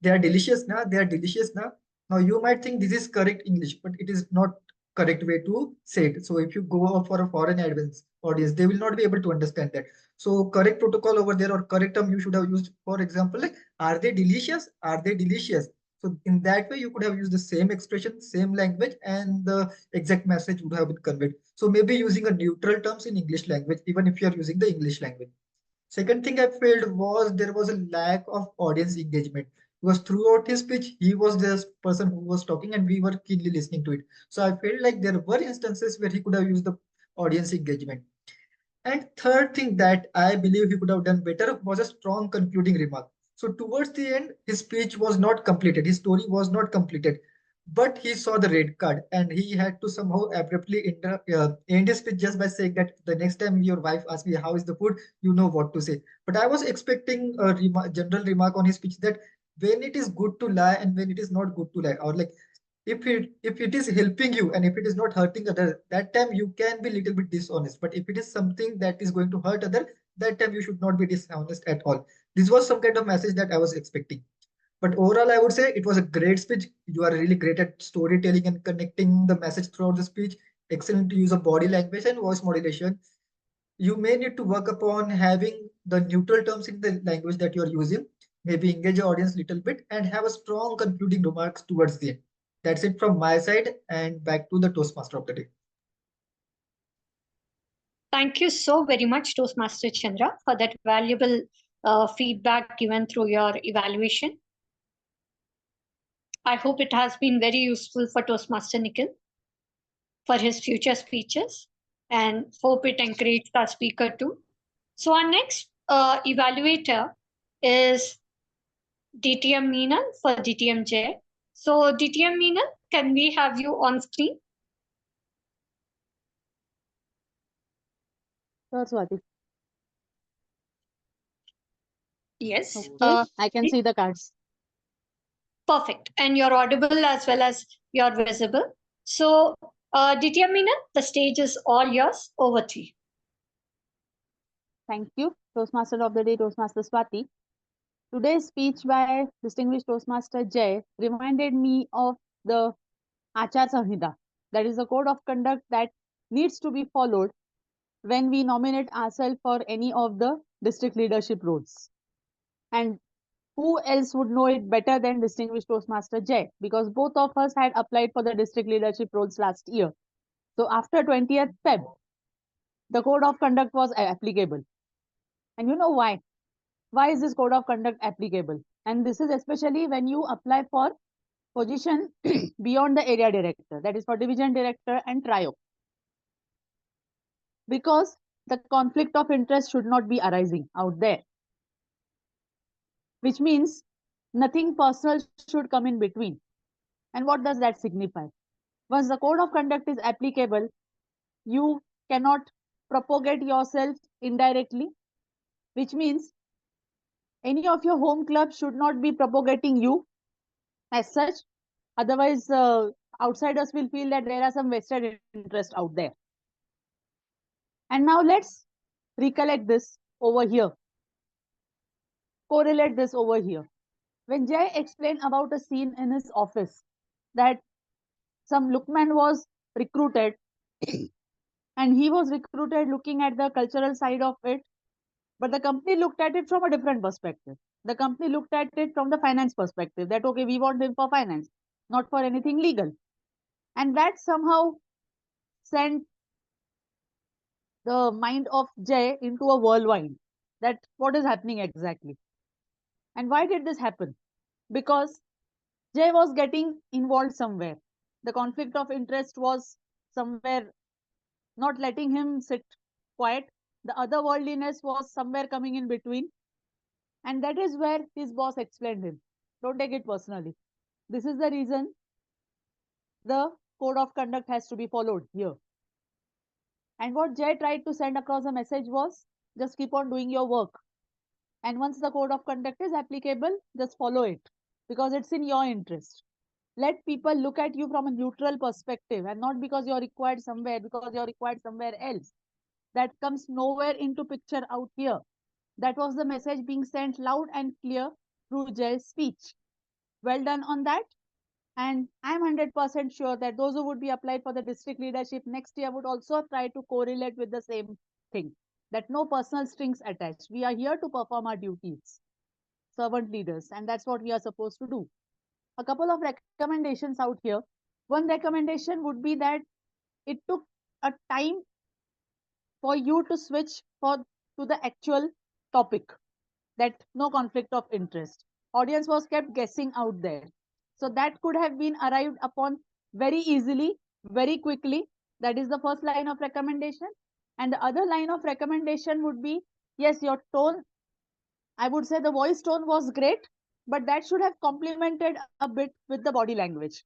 "They are delicious, na? They are delicious, na?" Now you might think this is correct English, but it is not correct way to say it. So if you go for a foreign audience, they will not be able to understand that. So correct protocol over there or correct term you should have used, for example, like, are they delicious? Are they delicious? So in that way, you could have used the same expression, same language, and the exact message would have been conveyed. So maybe using a neutral terms in English language, even if you are using the English language. Second thing I felt was there was a lack of audience engagement. Because throughout his speech, he was the person who was talking and we were keenly listening to it. So I felt like there were instances where he could have used the audience engagement. And third thing that I believe he could have done better was a strong concluding remark. So towards the end, his speech was not completed. His story was not completed, but he saw the red card and he had to somehow abruptly end his speech just by saying that the next time your wife asks me how is the food, you know what to say. But I was expecting a general remark on his speech that when it is good to lie and when it is not good to lie, or like if it is helping you and if it is not hurting others, that time you can be little bit dishonest. But if it is something that is going to hurt other, that time you should not be dishonest at all. This was some kind of message that I was expecting. But overall, I would say it was a great speech. You are really great at storytelling and connecting the message throughout the speech. Excellent use of body language and voice modulation. You may need to work upon having the neutral terms in the language that you are using, maybe engage your audience a little bit and have a strong concluding remarks towards the end. That's it from my side, and back to the Toastmaster of the day. Thank you so very much, Toastmaster Chandra, for that valuable feedback given through your evaluation. I hope it has been very useful for Toastmaster Nikhil for his future speeches, and hope it encouraged our speaker too. So our next evaluator is DTM Meenal for DTM J. So DTM Meenal, can we have you on screen? Sure, Swathi. Yes. Okay, I can see the cards. Perfect. And you're audible as well as you're visible. So, Ditya Meena, the stage is all yours. Over to you. Thank you, Toastmaster of the Day, Toastmaster Swathi. Today's speech by distinguished Toastmaster Jay reminded me of the Achar Sanhita, that is the code of conduct that needs to be followed when we nominate ourselves for any of the district leadership roles. And who else would know it better than distinguished Toastmaster Jay? Because both of us had applied for the district leadership roles last year. So after 20th Feb, the code of conduct was applicable. And you know why? Why is this code of conduct applicable? And this is especially when you apply for position beyond the area director, that is for division director and trio. Because the conflict of interest should not be arising out there. Which means nothing personal should come in between. And what does that signify? Once the code of conduct is applicable, you cannot propagate yourself indirectly, which means any of your home clubs should not be propagating you as such. Otherwise, outsiders will feel that there are some vested interest out there. And now let's recollect this over here. Correlate this over here. When Jay explained about a scene in his office that some lookman was recruited and he was recruited looking at the cultural side of it, but the company looked at it from a different perspective. The company looked at it from the finance perspective, that okay, we want him for finance, not for anything legal. And that somehow sent the mind of Jay into a whirlwind, that what is happening exactly. And why did this happen? Because Jay was getting involved somewhere. The conflict of interest was somewhere not letting him sit quiet. The otherworldliness was somewhere coming in between. And that is where his boss explained him. Don't take it personally. This is the reason the code of conduct has to be followed here. And what Jay tried to send across a message was just keep on doing your work. And once the code of conduct is applicable, just follow it because it's in your interest. Let people look at you from a neutral perspective and not because you're required somewhere, because you're required somewhere else. That comes nowhere into picture out here. That was the message being sent loud and clear through Jay's speech. Well done on that. And I'm 100% sure that those who would be applied for the district leadership next year would also try to correlate with the same thing. That no personal strings attached. We are here to perform our duties. Servant leaders. And that's what we are supposed to do. A couple of recommendations out here. One recommendation would be that it took a time for you to switch to the actual topic, that no conflict of interest. Audience was kept guessing out there. So that could have been arrived upon very easily, very quickly. That is the first line of recommendation. And the other line of recommendation would be, yes, your tone, I would say the voice tone was great, but that should have complemented a bit with the body language.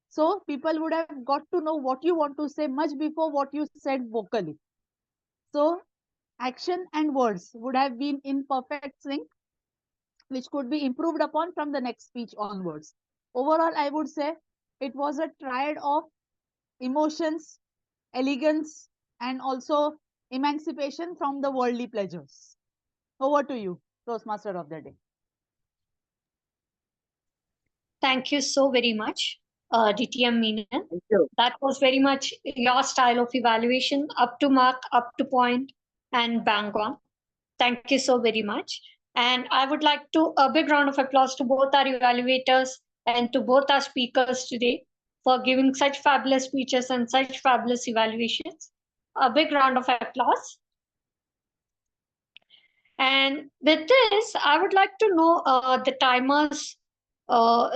So people would have got to know what you want to say much before what you said vocally. So action and words would have been in perfect sync, which could be improved upon from the next speech onwards. Overall, I would say it was a triad of emotions, elegance, and also emancipation from the worldly pleasures. Over to you, Toastmaster of the Day. Thank you so very much, DTM Meena. Thank you. That was very much your style of evaluation, up to mark, up to point, and bang on. Thank you so very much. And I would like to a big round of applause to both our evaluators and to both our speakers today for giving such fabulous speeches and such fabulous evaluations. A big round of applause. And with this, I would like to know the timers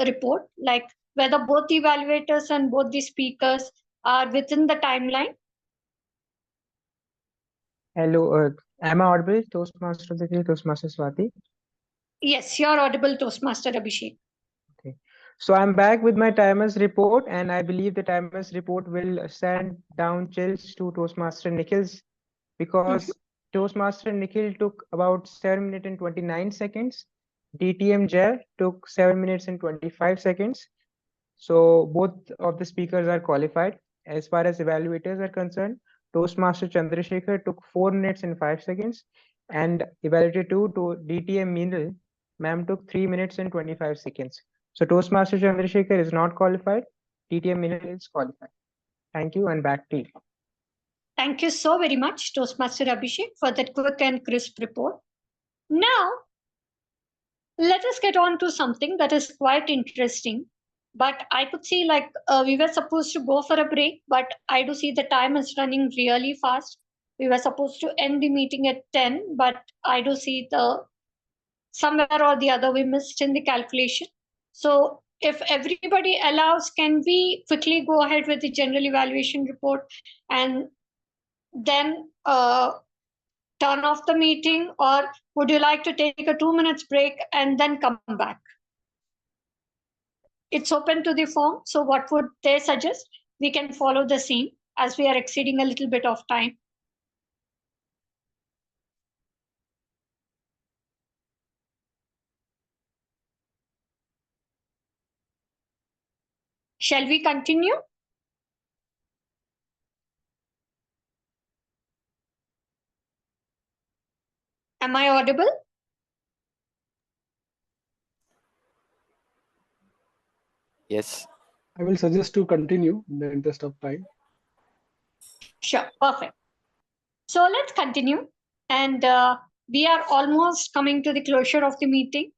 report, like whether both the evaluators and both the speakers are within the timeline. Hello, am I audible? Toastmaster of the Day, Toastmaster Swathi. Yes, you're audible, Toastmaster Abhishek. Okay. So I'm back with my timers report, and I believe the timers report will send down chills to Toastmaster Nikhil's, because Toastmaster Nikhil took about 7 minutes and 29 seconds. DTM Jay took 7 minutes and 25 seconds. So both of the speakers are qualified. As far as evaluators are concerned, Toastmaster Chandrasekhar took 4 minutes and 5 seconds, and evaluator 2 to DTM Meenal, ma'am, took 3 minutes and 25 seconds. So Toastmaster Chandrasekhar is not qualified. DTM Meenal is qualified. Thank you, and back to you. Thank you so very much, Toastmaster Abhishek, for that quick and crisp report. Now, let us get on to something that is quite interesting. But I could see we were supposed to go for a break, but I do see the time is running really fast. We were supposed to end the meeting at 10, but I do see somewhere or the other we missed in the calculation. So if everybody allows, can we quickly go ahead with the general evaluation report and then turn off the meeting, or would you like to take a 2 minutes break and then come back? It's open to the form. So what would they suggest? We can follow the same as we are exceeding a little bit of time. Shall we continue? Am I audible? Yes. I will suggest to continue in the interest of time. Sure, perfect. So let's continue. And we are almost coming to the closure of the meeting.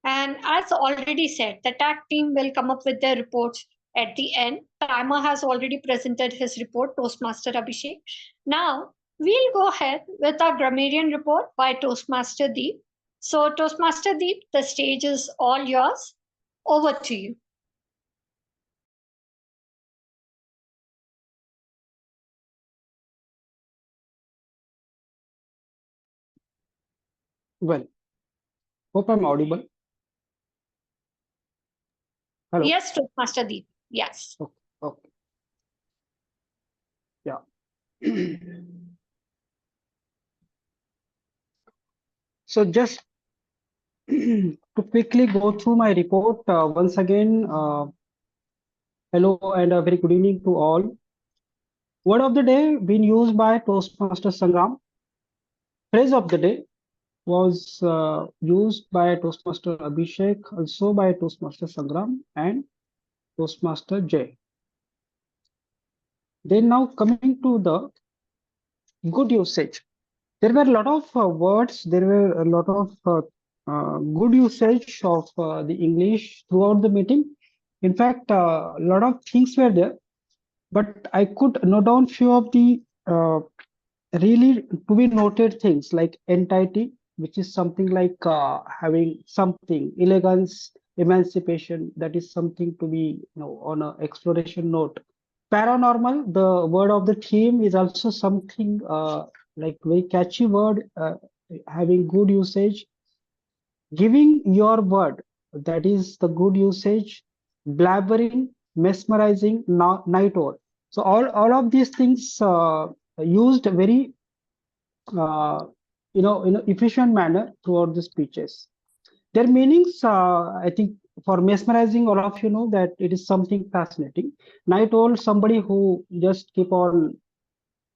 And as already said, the tag team will come up with their reports at the end. Timer has already presented his report, Toastmaster Abhishek. Now, we'll go ahead with our grammarian report by Toastmaster Deep. So, Toastmaster Deep, the stage is all yours. Over to you. Well, hope I'm audible. Hello. Yes, Toastmaster Deep. Yes. Okay. Okay. Yeah. So just to quickly go through my report once again. Hello and a very good evening to all. Word of the day being used by Toastmaster Sangram. Phrase of the day was used by Toastmaster Abhishek, also by Toastmaster Sangram and Toastmaster Jay. Then now coming to the good usage. There were a lot of words, there were a lot of good usage of the English throughout the meeting. In fact, a lot of things were there, but I could note down few of the really to be noted things like entity, which is something like having something, elegance, emancipation, that is something to be on an exploration note. Paranormal, the word of the theme, is also something like very catchy word, having good usage. Giving your word, that is the good usage. Blabbering, mesmerizing, night owl. So all of these things used very in efficient manner throughout the speeches. Their meanings, I think, for mesmerizing, all of you know that it is something fascinating. Night owl, somebody who just keep on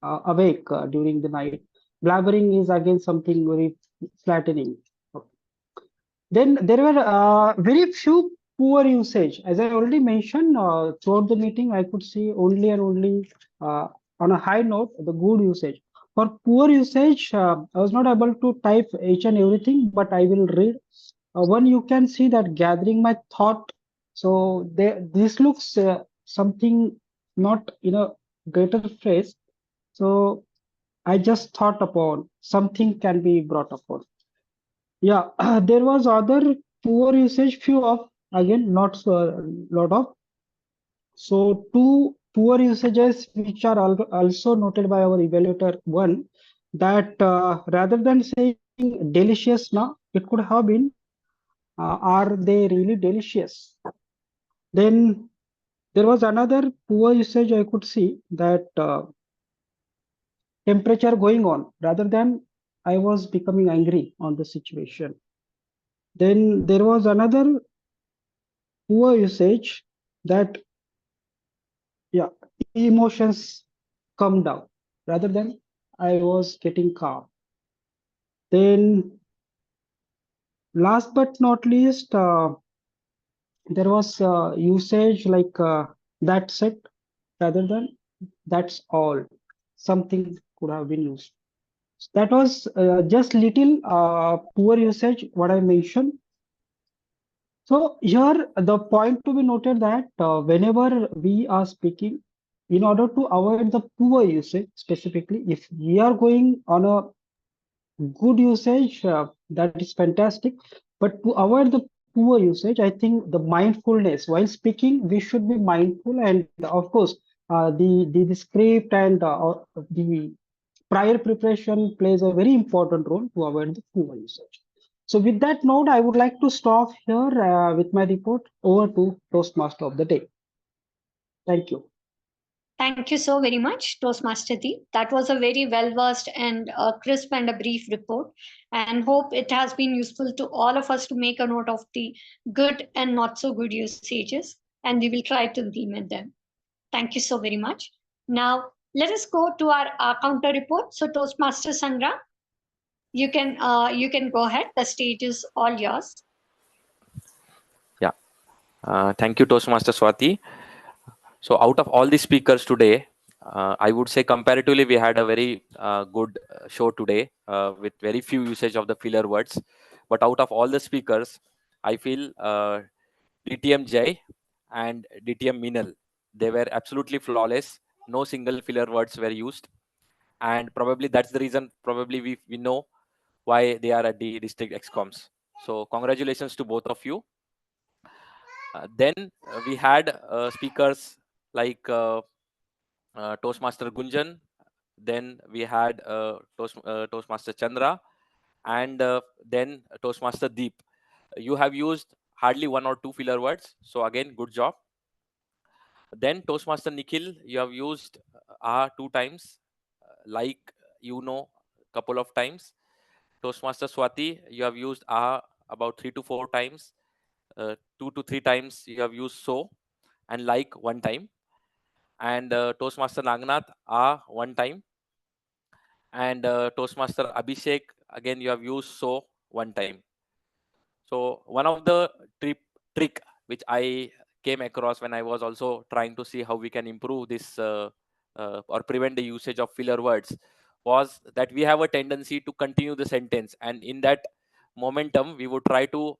awake during the night. Blabbering is again something very flattening. Okay. Then there were very few poor usage. As I already mentioned, throughout the meeting, I could see only and only on a high note, the good usage. For poor usage, I was not able to type each and everything, but I will read. One, you can see that gathering my thought. So this looks something not in a greater phrase. So I just thought upon something can be brought upon. Yeah, there was other poor usage, few of, again, not so lot of. So two poor usages which are also noted by our evaluator. One, that rather than saying delicious now, it could have been are they really delicious? Then there was another poor usage I could see, that temperature going on, rather than I was becoming angry on the situation. Then there was another poor usage that, yeah, emotions come down rather than I was getting calm. Then last but not least, there was usage like that's it rather than that's all. Something could have been used. That was just little poor usage what I mentioned. So here the point to be noted that whenever we are speaking, in order to avoid the poor usage specifically, if we are going on a good usage, that is fantastic. But to avoid the poor usage, I think the mindfulness while speaking, we should be mindful, and of course, the script and the prior preparation plays a very important role to avoid the poor usage. So with that note, I would like to stop here with my report. Over to Toastmaster of the day. Thank you. Thank you so very much, Toastmaster Deep. That was a very well versed and crisp and a brief report, and hope it has been useful to all of us to make a note of the good and not so good usages, and we will try to implement them. Thank you so very much. Now, let us go to our counter report. So, Toastmaster Sangra, you can go ahead. The stage is all yours. Yeah. Thank you, Toastmaster Swathi. So out of all the speakers today, I would say comparatively we had a very good show today with very few usage of the filler words. But out of all the speakers, I feel DTM Jay and DTM Minal, they were absolutely flawless. No single filler words were used. And probably that's the reason probably we know why they are at the district excoms. So congratulations to both of you. Then we had speakers like Toastmaster Gunjan. Then we had Toastmaster Chandra, and then Toastmaster Deep. You have used hardly one or two filler words, so again, good job. Then Toastmaster Nikhil, you have used two times, like couple of times. Toastmaster Swathi, you have used about 3 to 4 times. 2 to 3 times you have used so and like one time. And Toastmaster Nagnath, one time. And Toastmaster Abhishek, again you have used so one time. So one of the trick which I came across when I was also trying to see how we can improve this or prevent the usage of filler words was that we have a tendency to continue the sentence, and in that momentum we would try to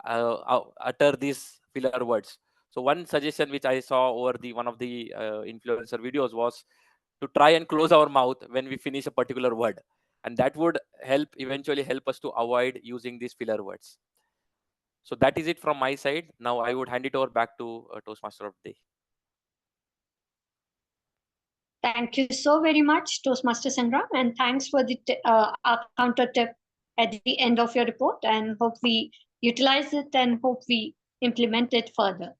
utter these filler words. So one suggestion which I saw over the one of the influencer videos was to try and close our mouth when we finish a particular word, and that would eventually help us to avoid using these filler words. So that is it from my side. Now I would hand it over back to Toastmaster of the day. Thank you so very much, Toastmaster Sangram, and thanks for the our counter tip at the end of your report, and hope we utilize it and hope we implement it further.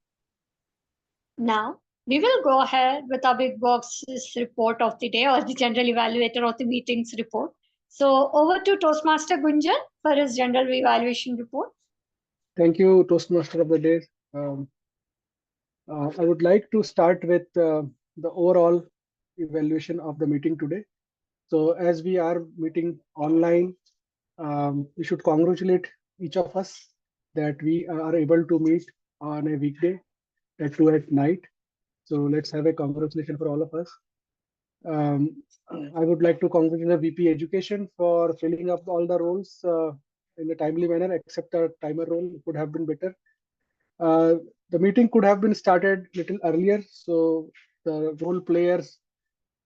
Now, we will go ahead with our big box's report of the day, or the general evaluator of the meetings report. So over to Toastmaster Gunjan for his general evaluation report. Thank you, Toastmaster of the day. I would like to start with the overall evaluation of the meeting today. So as we are meeting online, we should congratulate each of us that we are able to meet on a weekday at 2 at night. So let's have a congratulation for all of us. I would like to congratulate the VP Education for filling up all the roles in a timely manner, except the timer role could have been better. The meeting could have been started a little earlier, so the role players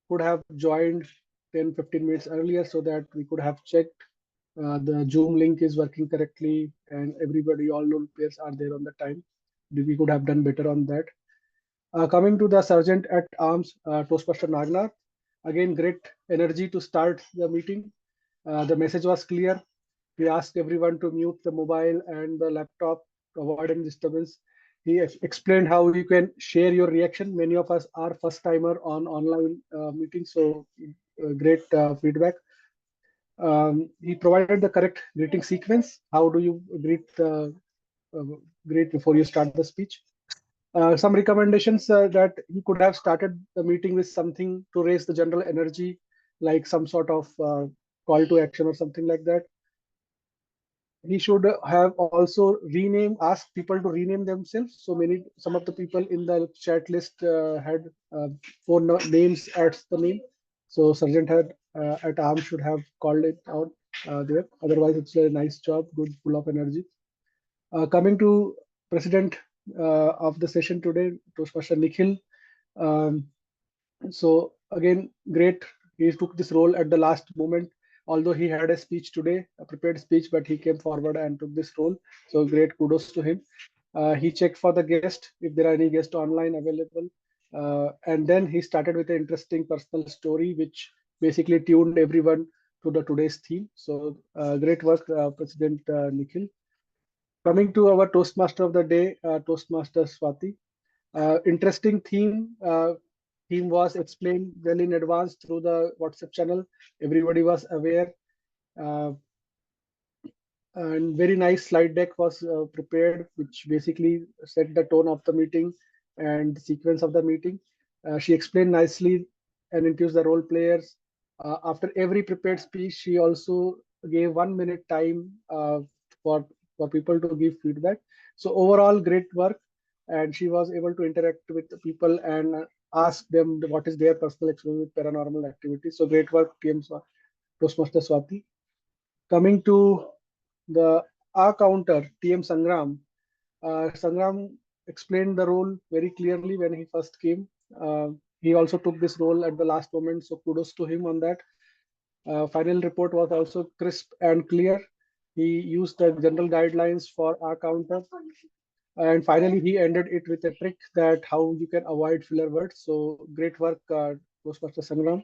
could have joined 10-15 minutes earlier so that we could have checked the Zoom link is working correctly and everybody, all role players are there on the time. We could have done better on that. Coming to the Sergeant at Arms, Toastmaster Nagnath, again, great energy to start the meeting. The message was clear. We asked everyone to mute the mobile and the laptop to avoid any disturbance. He explained how you can share your reaction. Many of us are first timer on online meetings, so great feedback. He provided the correct greeting sequence. How do you greet before you start the speech? Some recommendations that he could have started the meeting with something to raise the general energy, like some sort of call to action or something like that. He should have also asked people to rename themselves. So some of the people in the chat list had phone names at the name. So Sergeant had at arms should have called it out there. Otherwise, it's a nice job, good, full of energy. Coming to President of the session today, Toastmaster Nikhil. Um, so again, great. He took this role at the last moment. Although he had a speech today, a prepared speech, but he came forward and took this role. So great kudos to him. He checked for the guest, if there are any guests online available. And then he started with an interesting personal story, which basically tuned everyone to the today's theme. So great work, President Nikhil. Coming to our Toastmaster of the day, Toastmaster Swathi. Interesting theme. Theme was explained well in advance through the WhatsApp channel. Everybody was aware. Uh, and very nice slide deck was prepared, which basically set the tone of the meeting and the sequence of the meeting. She explained nicely and introduced the role players. After every prepared speech, she also gave 1 minute time for people to give feedback. So overall, great work, and she was able to interact with the people and ask them what is their personal experience with paranormal activities. So great work, Toastmaster Swathi. Coming to the R counter, TM Sangram. Sangram explained the role very clearly when he first came. He also took this role at the last moment, so kudos to him on that. Final report was also crisp and clear. He used the general guidelines for R counter. And finally, he ended it with a trick that how you can avoid filler words. So great work, Toastmaster Sangram.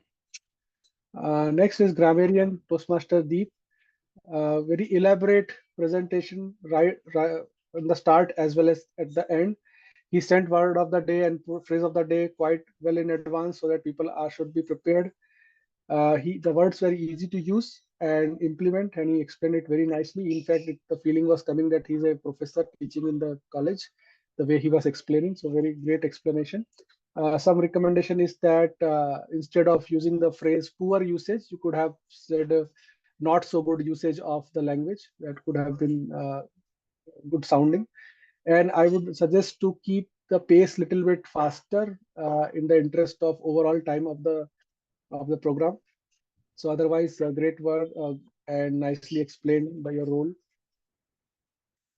Next is grammarian Toastmaster Deep. Very elaborate presentation right in the start as well as at the end. He sent word of the day and phrase of the day quite well in advance so that people should be prepared. The words very easy to use and implement, and he explained it very nicely. In fact, the feeling was coming that he's a professor teaching in the college, the way he was explaining. So very great explanation. Some recommendation is that instead of using the phrase poor usage, you could have said not so good usage of the language. That could have been good sounding. And I would suggest to keep the pace little bit faster in the interest of overall time of the program. So otherwise, great work and nicely explained by your role.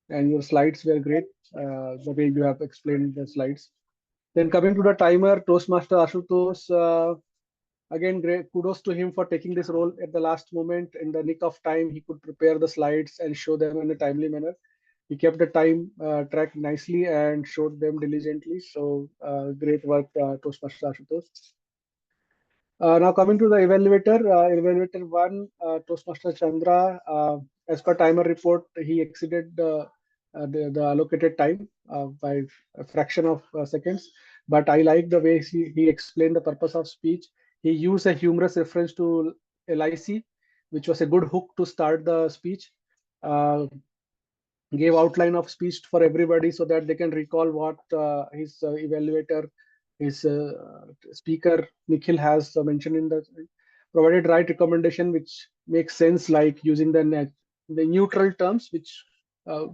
And your slides were great, the way you have explained the slides. Then coming to the timer, Toastmaster Ashutosh, again, great kudos to him for taking this role at the last moment. In the nick of time, he could prepare the slides and show them in a timely manner. He kept the time track nicely and showed them diligently. So great work, Toastmaster Ashutosh. Now coming to the evaluator 1, Toastmaster Chandra, as per timer report, he exceeded the allocated time by a fraction of seconds. But I like the way he explained the purpose of speech. He used a humorous reference to LIC, which was a good hook to start the speech. Gave outline of speech for everybody so that they can recall what his evaluator, his speaker Nikhil has mentioned in the provided right recommendation, which makes sense, like using the neutral terms, which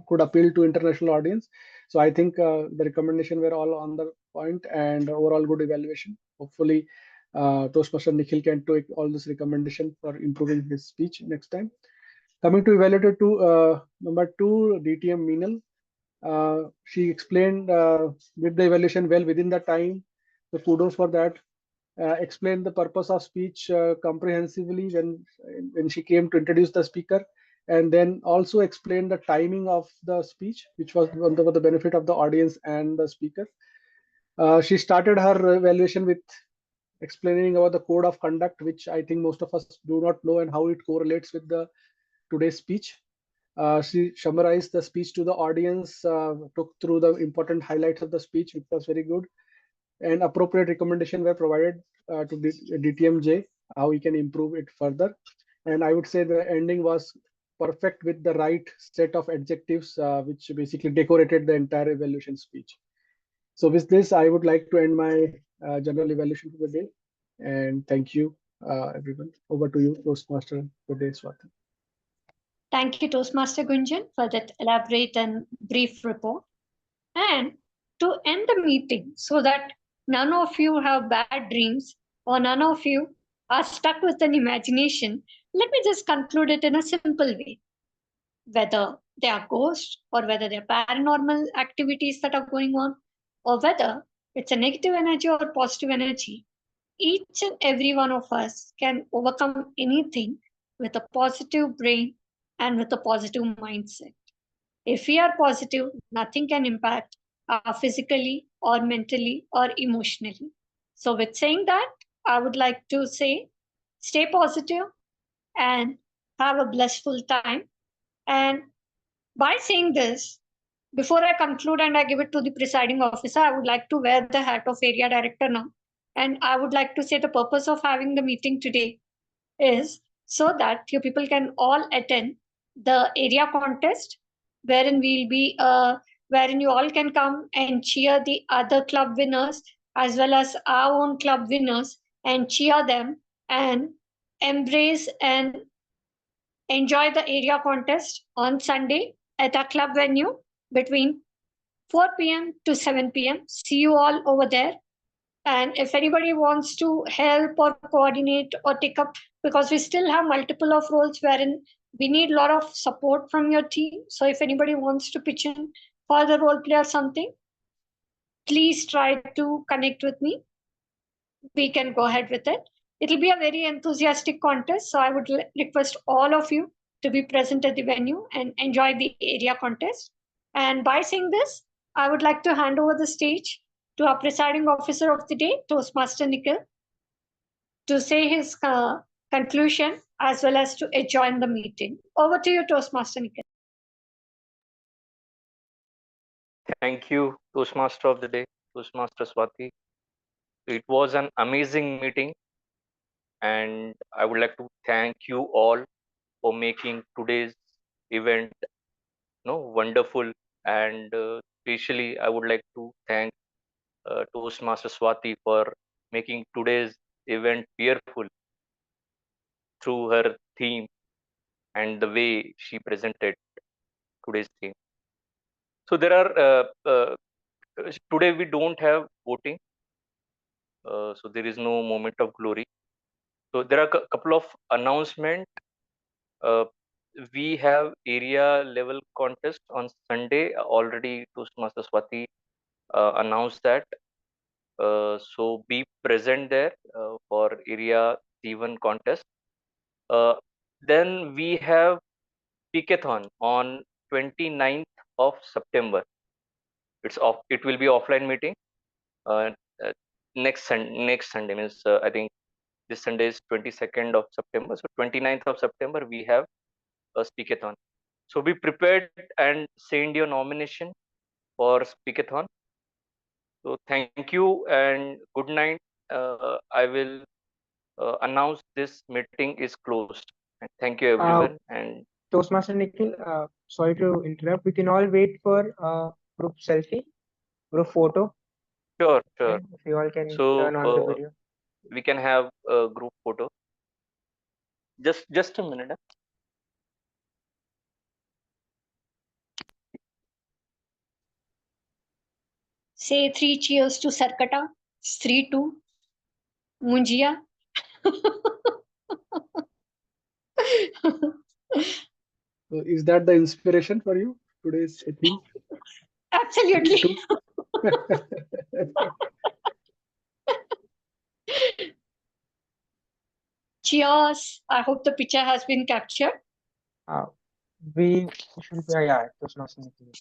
could appeal to international audience. So I think the recommendation were all on the point and overall good evaluation. Hopefully, Toastmaster Nikhil can take all this recommendation for improving his speech next time. Coming to evaluator number 2, DTM Meenal. She explained did the evaluation well within the time. So kudos for that. Explained the purpose of speech comprehensively when she came to introduce the speaker, and then also explained the timing of the speech, which was for the benefit of the audience and the speaker. She started her evaluation with explaining about the code of conduct, which I think most of us do not know, and how it correlates with the today's speech. She summarized the speech to the audience, took through the important highlights of the speech, which was very good. And appropriate recommendations were provided to DTMJ, how we can improve it further. And I would say the ending was perfect with the right set of adjectives, which basically decorated the entire evaluation speech. So with this, I would like to end my general evaluation for the day. And thank you, everyone. Over to you, Toastmaster, for the day, Swathi. Thank you, Toastmaster Gunjan, for that elaborate and brief report. And to end the meeting so that none of you have bad dreams or none of you are stuck with an imagination, let me just conclude it in a simple way. Whether they are ghosts or whether they are paranormal activities that are going on, or whether it's a negative energy or positive energy, each and every one of us can overcome anything with a positive brain and with a positive mindset. If we are positive, nothing can impact physically or mentally or emotionally. So, with saying that, I would like to say stay positive and have a blissful time. And by saying this, before I conclude and I give it to the presiding officer, I would like to wear the hat of area director now. And I would like to say the purpose of having the meeting today is so that you people can all attend the area contest, wherein we'll be wherein you all can come and cheer the other club winners as well as our own club winners and cheer them and embrace and enjoy the area contest on Sunday at our club venue between 4 p.m. to 7 p.m. See you all over there. And if anybody wants to help or coordinate or take up, because we still have multiple of roles wherein we need a lot of support from your team. So if anybody wants to pitch in for the role play or something, please try to connect with me. We can go ahead with it. It'll be a very enthusiastic contest. So I would request all of you to be present at the venue and enjoy the area contest. And by saying this, I would like to hand over the stage to our presiding officer of the day, Toastmaster Nikhil, to say his conclusion as well as to adjourn the meeting. Over to you, Toastmaster Nikhil. Thank you, Toastmaster of the day, Toastmaster Swathi. It was an amazing meeting, and I would like to thank you all for making today's event wonderful. And especially, I would like to thank Toastmaster Swathi for making today's event fearful through her theme and the way she presented today's theme. So there are today we don't have voting, so there is no moment of glory. So there are a couple of announcements. We have area level contest on Sunday. Already Toastmaster Swati announced that. So be present there for area C1 contest. Then we have Peakathon on 29th of September. It will be offline meeting. Next Sunday means I think this Sunday is 22nd of September. So 29th of September we have a speakathon. So be prepared and send your nomination for speakathon. So thank you and good night. I will announce this meeting is closed. And thank you everyone. And Toastmaster Nikhil, sorry to interrupt. We can all wait for group selfie, group photo. Sure. Right? If you all can turn on the video. We can have a group photo. Just a minute. Say 3 cheers to Sarkata. 3, 2. Munjia. So is that the inspiration for you today's theme? Absolutely. Cheers. I hope the picture has been captured. We should be, yeah, Toastmaster Nikhil.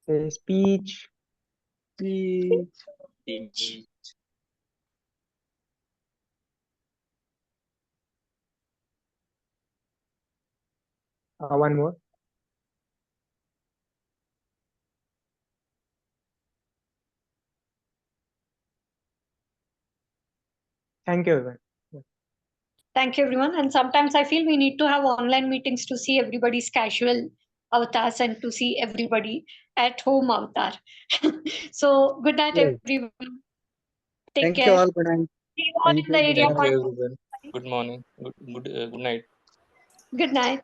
Say speech. Speech. One more. Thank you, everyone. Thank you, everyone. And sometimes I feel we need to have online meetings to see everybody's casual avatars and to see everybody at home avatar. So, good night, Yes. everyone. Take Thank you care. all. Good night. See you all Thank in the you. Good area. night. Thank you, everyone. Good morning. Good night. Good night.